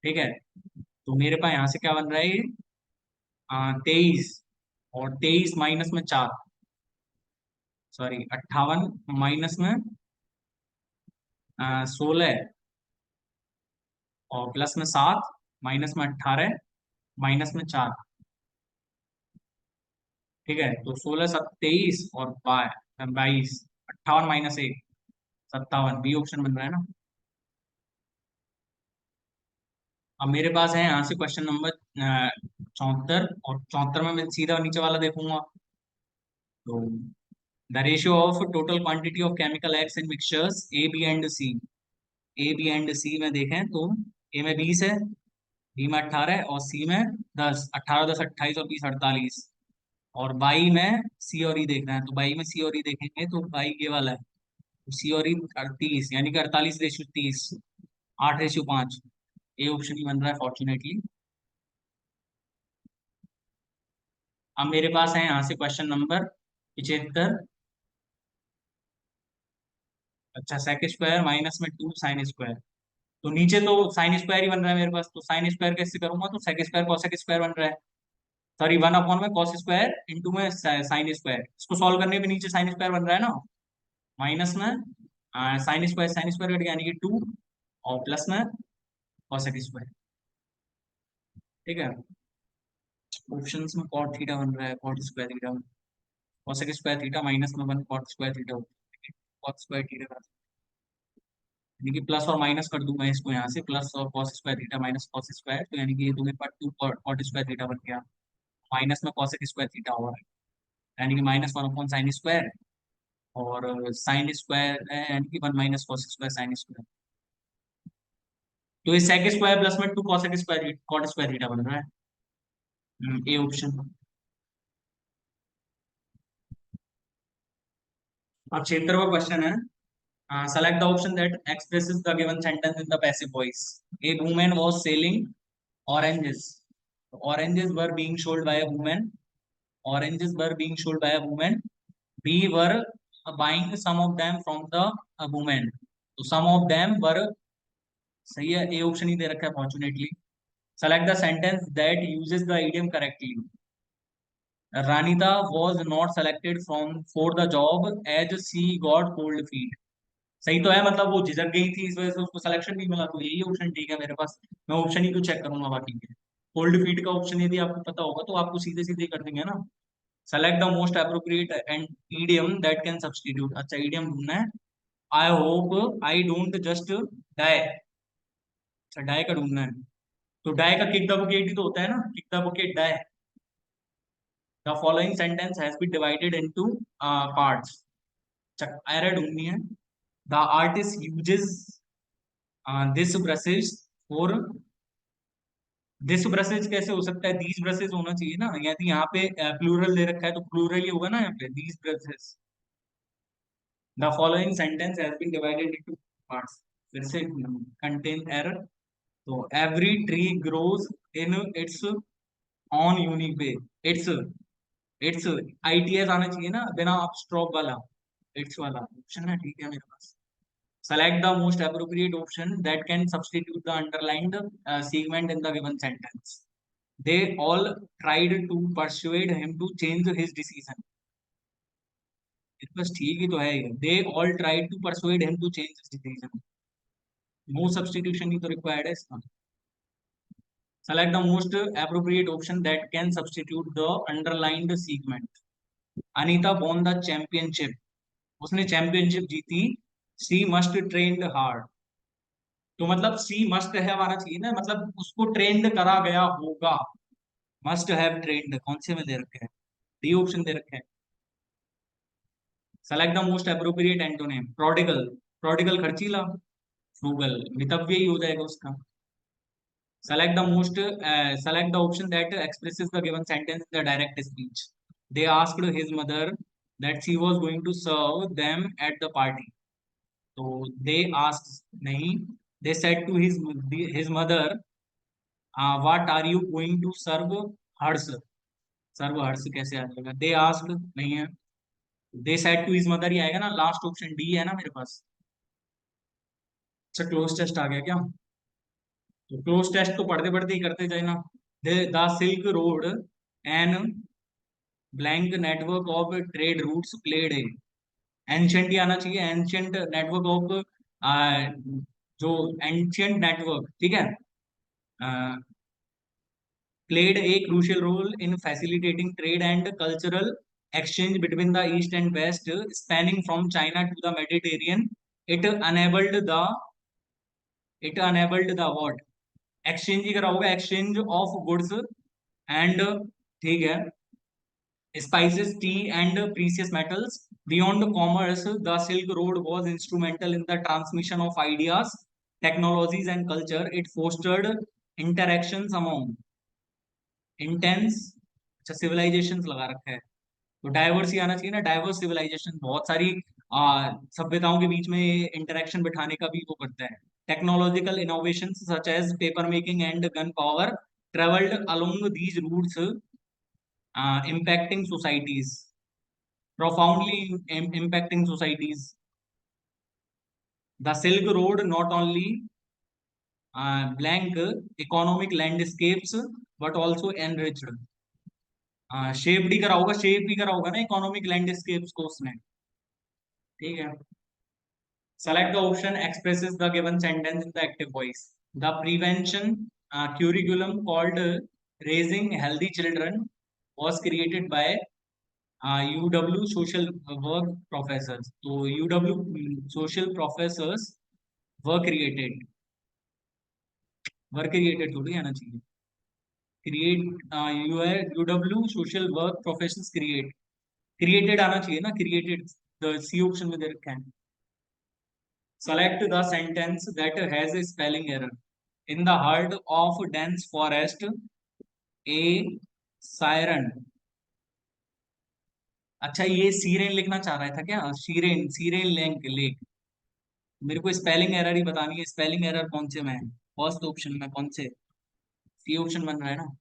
ठीक है। तो मेरे पास यहाँ से क्या बन रहा है ये? 23, और 23 माइनस में 4, सॉरी 58 माइनस में 16 और प्लस में 7 माइनस में 18 माइनस में 4। ठीक है। तो 16 × 7 = 23 और 22, 58 - 1 57, बी ऑप्शन बन रहा है ना। अब मेरे पास है यहाँ से क्वेश्चन नंबर 74, और 74 में मैं सीधा नीचे वाला देखूंगा। तो the ratio of total quantity of chemical X in mixtures A B and C. A B and C में देखें तो ए में 20 है, बी में 18 है और सी में 10। 18 10 28 और 20 48। और बाई में सी और ई देख रहे हैं, तो बाई में सी और ई देखेंगे तो बाई ये वाला है। सी और ई 38, यानी कि 48/30, 8/5। ए ऑप्शन ही बन रहा है फॉर्चुनेटली। अब मेरे पास है यहाँ से क्वेश्चन नंबर 75। अच्छा, सेक स्क्वायर माइनस में 2 साइन स्क्वायर। तो नीचे तो साइन स्क्वायर ही बन रहा है मेरे पास, तो साइन स्क्वायर कैसे करूंगा? तो सेक स्क्वायर कॉसेक स्क्वायर बन रहा है। सॉरी, 1/में कॉस स्क्वायर इंटू में साइन स्क्वायर, इसको सॉल्व करने पे नीचे साइन स्क्वायर बन रहा है ना। माइनस में साइन स्क्वायर कट गया, यानी कि 2, और प्लस में कॉसेक स्क्वायर। ठीक है। ऑप्शंस में कॉट थीटा बन रहा है, cot square theta, cosec square theta minus में 1 कॉट स्क्वायर थीटा होता है। कॉट स्क्वायर थीटा, यानी कि प्लस और माइनस कर दूं मैं इसको, यहाँ से प्लस और cos square theta minus cos square, तो यानी कि ये 2 कॉट स्क्वायर थीटा बन गया। माइनस में कॉसेक स्क्वायर थीटा हुआ है, यानी कि -1/sin स्क्वायर, और साइन स्क्वायर है यानी कि 1 minus cos square sin square. तो ये सेक स्क्वायर प्लस में 2 cosec square cot square theta बन रहा है। A option. अब 76वां क्वेश्चन है। Select the option that expresses the given sentence in the passive voice. A woman was selling oranges. Oranges were being sold by a woman. Oranges were being sold by a woman. We were buying some of them from the woman. So some of them were, सही है, A option ही दे रखा है fortunately. Select the sentence that uses the idiom correctly. Ranita was not selected from for the job as she got cold feet. सही तो है, मतलब वो झिझक गई थी, इस वजह से उसको सिलेक्शन नहीं मिला, तो यही ऑप्शन ठीक है मेरे पास. मैं ऑप्शन ही क्यों चेक करूंगा बाकी के. कोल्ड फीट का ऑप्शन यदि आपको पता होगा तो आपको सीधे सीधे कर देंगे ना. Select the most appropriate and idiom that can substitute. अच्छा ईडियम ढूंढना है. I hope I don't just die. अच्छा डाई का ढूंढना है. तो डाई का किक द बुकेट ही तो होता है ना, kick the bucket die. The following sentence has been divided into parts. Error ढूंढनी है. The artist uses this brushes for. This brushes कैसे हो सकता है, दीज ब्रशेस होना चाहिए ना, यदि यहाँ पे प्लूरल दे रखा है तो प्लूरल ही होगा ना यहाँ पे, these brushes. The following sentence has been divided into parts. फिर से कंटेन एरर. तो every tree grows in its own unique way. Its its ITS आना चाहिए ना, बिना आप स्ट्रॉक वाला. इट्स वाला ऑप्शन है, ठीक है मेरे पास. Select the most appropriate option that can substitute the underlined segment in the given sentence. They all tried to persuade him to change his decision. It was ठीक ही तो है ये. They all tried to persuade him to change his decision. No substitution ही तो required है इसका. Select the most appropriate option that can substitute the underlined segment. Anita won the championship. उसने championship जीती. She must trained hard. तो मतलब सी must have आना चाहिए ना, मतलब उसको ट्रेंड करा गया होगा. मस्ट हैव ट्रेंड कौन से में दे रखे हैं, डी ऑप्शन दे रखे हैं. Select the most appropriate antonym. Prodigal. Prodigal खर्चीला. फ्रूगल मितव्य ही हो जाएगा उसका. Select the most select the option that expresses the given sentence in the direct speech. They asked his mother that she was going to serve them at the party. तो they asked नहीं, they said to his mother what are you going to serve hers. Serve hers कैसे आ जाएगा, they asked नहीं है. They said to his mother ही आएगा ना, लास्ट ऑप्शन डी है ना मेरे पास. अच्छा क्लोज टेस्ट आ गया क्या. तो क्लोज टेस्ट तो पढ़ते पढ़ते ही करते जाए ना. The silk road and blank network of trade routes played a. Ancient ही आना चाहिए, एंशियंट नेटवर्क ऑफ जो एंशियंट नेटवर्क, ठीक है, played a crucial role in facilitating trade and cultural exchange between the East and West, spanning from China to the Mediterranean. It enabled the what? Exchange ही करा होगा, exchange of goods and ठीक है, spices, tea and precious metals. Beyond commerce, the Silk Road was instrumental in the transmission of ideas, technologies and culture. It fostered interactions among intense. अच्छा civilisations लगा रखा है, तो diverse ही आना चाहिए ना, डाइवर्स सिविलाइजेशन. बहुत सारी सभ्यताओं के बीच में इंटरेक्शन बिठाने का भी वो करता है. Technological innovation such as paper making and gun power travelled along these routes, impacting societies, profoundly impacting societies. The Silk Road not only blank economic landscapes but also enriched. Shape भी करा होगा, shape भी करा होगा ना economic landscapes को उसने, ठीक है. Select the option expresses the given sentence in the active voice. The prevention curriculum called raising healthy children was created by UW social work professors. तो UW social professors were created, थोड़ी आना चाहिए. Create UW social work professionals create, created आना चाहिए ना, created. C option में दे रखा है. Select the sentence that has a spelling error. In the heart of dense forest A siren. अच्छा ये सीरेन लिखना चाह रहा था क्या, सीरेन, सीरेन लेक लेक. मेरे को स्पेलिंग एरर ही बतानी है, स्पेलिंग एरर कौन से में है, फर्स्ट ऑप्शन में कौन से, सी ऑप्शन बन रहा है ना।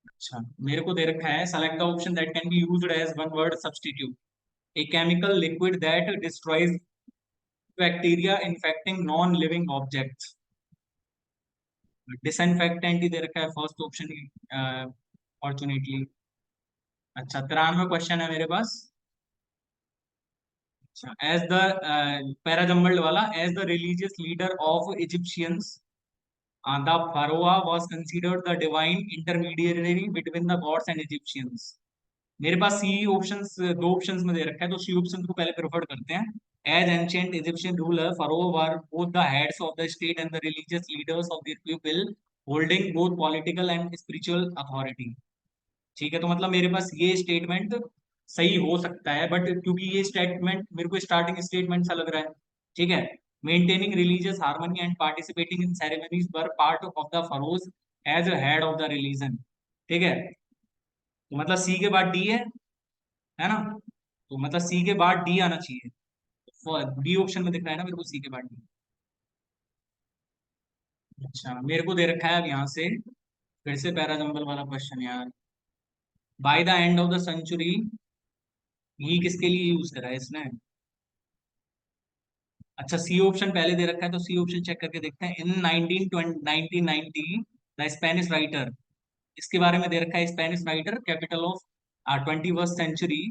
अच्छा, मेरे को दे रखा है select the option that can be used as one word substitute, a chemical liquid that destroys bacteria infecting non living objects. Disinfectant ही दे रखा है फर्स्ट ऑप्शन ही, फॉर्चुनेटली। अच्छा, 93 क्वेश्चन है मेरे पास। अच्छा, एज द पैरा जम्बल्ड वाला, as the religious leader of Egyptians the pharaoh was considered the divine intermediary between the gods and Egyptians। मेरे पास सी ऑप्शंस, दो ऑप्शंस में दे रखा है, तो सी ऑप्शन को पहले प्रेफर करते हैं। As ancient Egyptian ruler pharaoh were both the heads of the state and the religious leaders of their people, holding both political and spiritual authority। ठीक है, तो मतलब मेरे पास ये स्टेटमेंट सही हो सकता है, बट क्योंकि ये स्टेटमेंट मेरे को स्टार्टिंग स्टेटमेंट सा लग रहा है। ठीक है, maintaining religious harmony and participating in ceremonies were part of the pharaohs as head of the religion. ठीक है, तो मतलब सी के बाद डी है ना, तो मतलब सी के बाद डी आना चाहिए। डी ऑप्शन में दिख रहा है ना मेरे को, सी के बाद डी। अच्छा, मेरे को दे रखा है अब यहाँ से फिर से पैराजंबल वाला क्वेश्चन यार। By the end of the century, ये किसके लिए यूज करा है इसने। अच्छा, सी ऑप्शन पहले दे रखा है, तो सी ऑप्शन चेक करके देखते हैं। इन 1990 द स्पेनिश राइटर, इसके बारे में दे रखा है, Spanish writer capital of 21st century,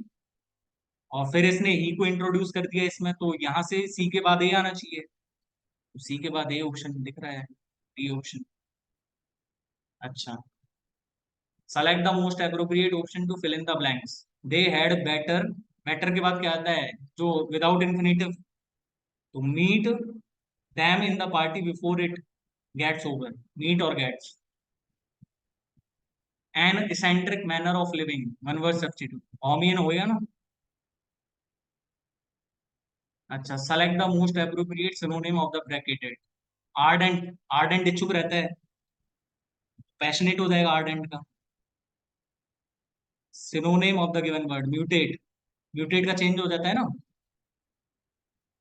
और फिर इसने ही को इंट्रोड्यूस कर दिया इसमें, तो यहाँ से सी के बाद ए आना चाहिए, तो सी के बाद ए ऑप्शन दिख रहा है, डी ऑप्शन। अच्छा, select the most appropriate option to fill in the blanks. They had better, better के बाद क्या आता है जो विदाउट इन्फिनेटिव, तो meet them in the party before it gets over, meet or gets, an eccentric manner of living, one word substitute, homogen होएगा ना। अच्छा, select the most appropriate synonym of the bracketed। ardent, ardent इच्छुक रहता है, passionate हो जाएगा ardent का। synonym of the given word, mutate, mutate का change हो जाता है ना।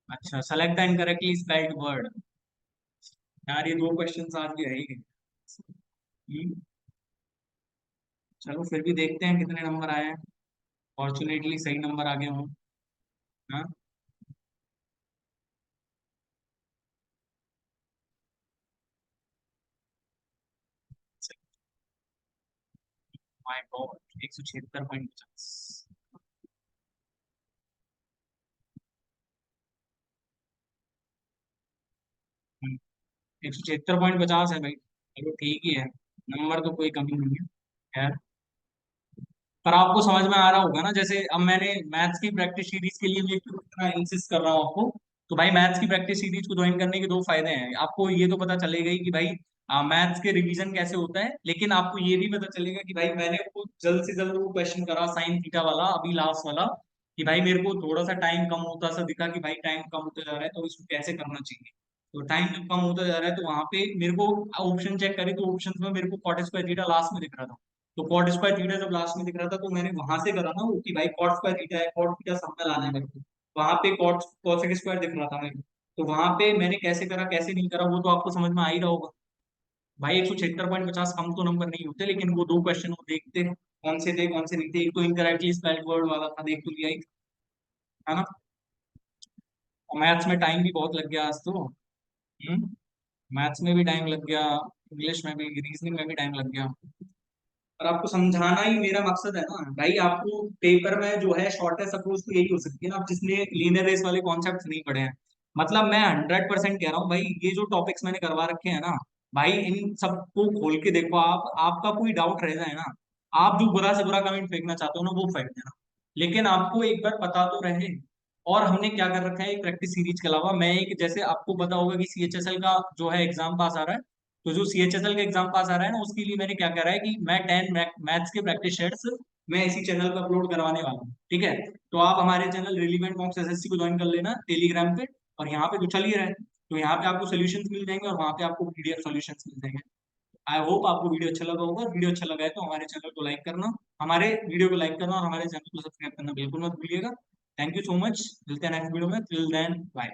अच्छा, select the incorrectly spelled word। यार ये दो क्वेश्चन आज भी रहेंगे। चलो फिर भी देखते हैं कितने नंबर आए हैं, फॉर्चुनेटली सही नंबर आ गए हों। हाँ, माय गॉड, 176.50। 176.50 है भाई, चलो ठीक ही है, नंबर तो कोई कमी नहीं है खैर। पर आपको समझ में आ रहा होगा ना, जैसे अब मैंने मैथ्स की प्रैक्टिस सीरीज के लिए भी इतना इंसिस्ट कर रहा हूँ आपको। तो भाई मैथ्स की प्रैक्टिस सीरीज को ज्वाइन करने के दो फायदे हैं, आपको ये तो पता चलेगा ही कि भाई मैथ्स के रिवीजन कैसे होता है, लेकिन आपको ये भी पता चलेगा कि भाई मैंने वो जल्द से जल्द वो क्वेश्चन करा साइन थीटा वाला अभी लास्ट वाला, कि भाई मेरे को थोड़ा सा टाइम कम होता सा दिखा कि भाई टाइम कम होता जा रहा है तो इसको कैसे करना चाहिए। तो टाइम जब कम होता जा रहा है तो वहां पे मेरे को ऑप्शन चेक करे, तो ऑप्शन में मेरे को कॉट स्क्वायर थीटा लास्ट में दिख रहा था। तो कॉट स्क्वायर थीटा जब लास्ट में दिख रहा था तो मैंने वहां से करा ना वो, कि भाई कॉट स्क्वायर थीटा है, कॉट थीटा सब में लाना है मेरे को। वहां पे कॉट कॉसेक स्क्वायर दिख रहा था मेरे को, तो वहां पे मैंने कैसे करा कैसे नहीं करा वो तो आपको समझ में आ ही रहा होगा। भाई 176.50 कम तो नंबर नहीं होते, लेकिन वो दो क्वेश्चन वो देखते कौन से थे कौन से नहीं थे। एक तो इनकरेक्टली स्पेल्ड वर्ड वाला था, देख तो लिया ही, है ना। और मैथ्स में टाइम भी बहुत लग गया आज तो। हम्म, मैथ्स में भी टाइम लग गया, इंग्लिश में भी, रीजनिंग में भी टाइम लग गया। और आपको समझाना ही मेरा मकसद है ना भाई, आपको पेपर में जो है शॉर्टेस्ट अप्रोच तो यही हो सकती है ना, आप जिसने लीनियर रेस वाले कॉन्सेप्ट नहीं पढ़े हैं। मतलब मैं 100% कह रहा हूँ भाई, ये जो टॉपिक्स मैंने करवा रखे हैं ना भाई, इन सबको खोल के देखो आप, आपका कोई डाउट रह जाए ना, आप जो बुरा से बुरा कमेंट फेंकना चाहते हो ना वो फेंक देना, लेकिन आपको एक बार पता तो रहे। और हमने क्या कर रखा है एक प्रैक्टिस सीरीज के अलावा, मैं एक, जैसे आपको पता होगा कि सीएचएसएल का जो है एग्जाम पास आ रहा है, तो जो सीएचएसएल का एग्जाम पास आ रहा है ना उसके लिए मैंने क्या करा है कि मैं 10 मैथ्स के प्रैक्टिस सेट्स मैं इसी चैनल पर अपलोड करवाने वाला हूँ। ठीक है, तो आप हमारे चैनल रिलीवेंट मॉक्स एसएससी को ज्वाइन कर लेना टेलीग्राम पे, और यहाँ पे तो चल ही रहा है, तो यहाँ पे आपको सोल्यूशंस मिल जाएंगे और वहाँ पे आपको पीडीएफ सॉल्यूशंस मिल जाएंगे। आई होप आपको वीडियो अच्छा लगा होगा, वीडियो अच्छा लगा है तो हमारे चैनल को लाइक करना, हमारे वीडियो को लाइक करना और हमारे चैनल को सब्सक्राइब करना बिल्कुल मत भूलिएगा। थैंक यू सो मच, मिलते हैं नेक्स्ट वीडियो में, टिल देन बाय।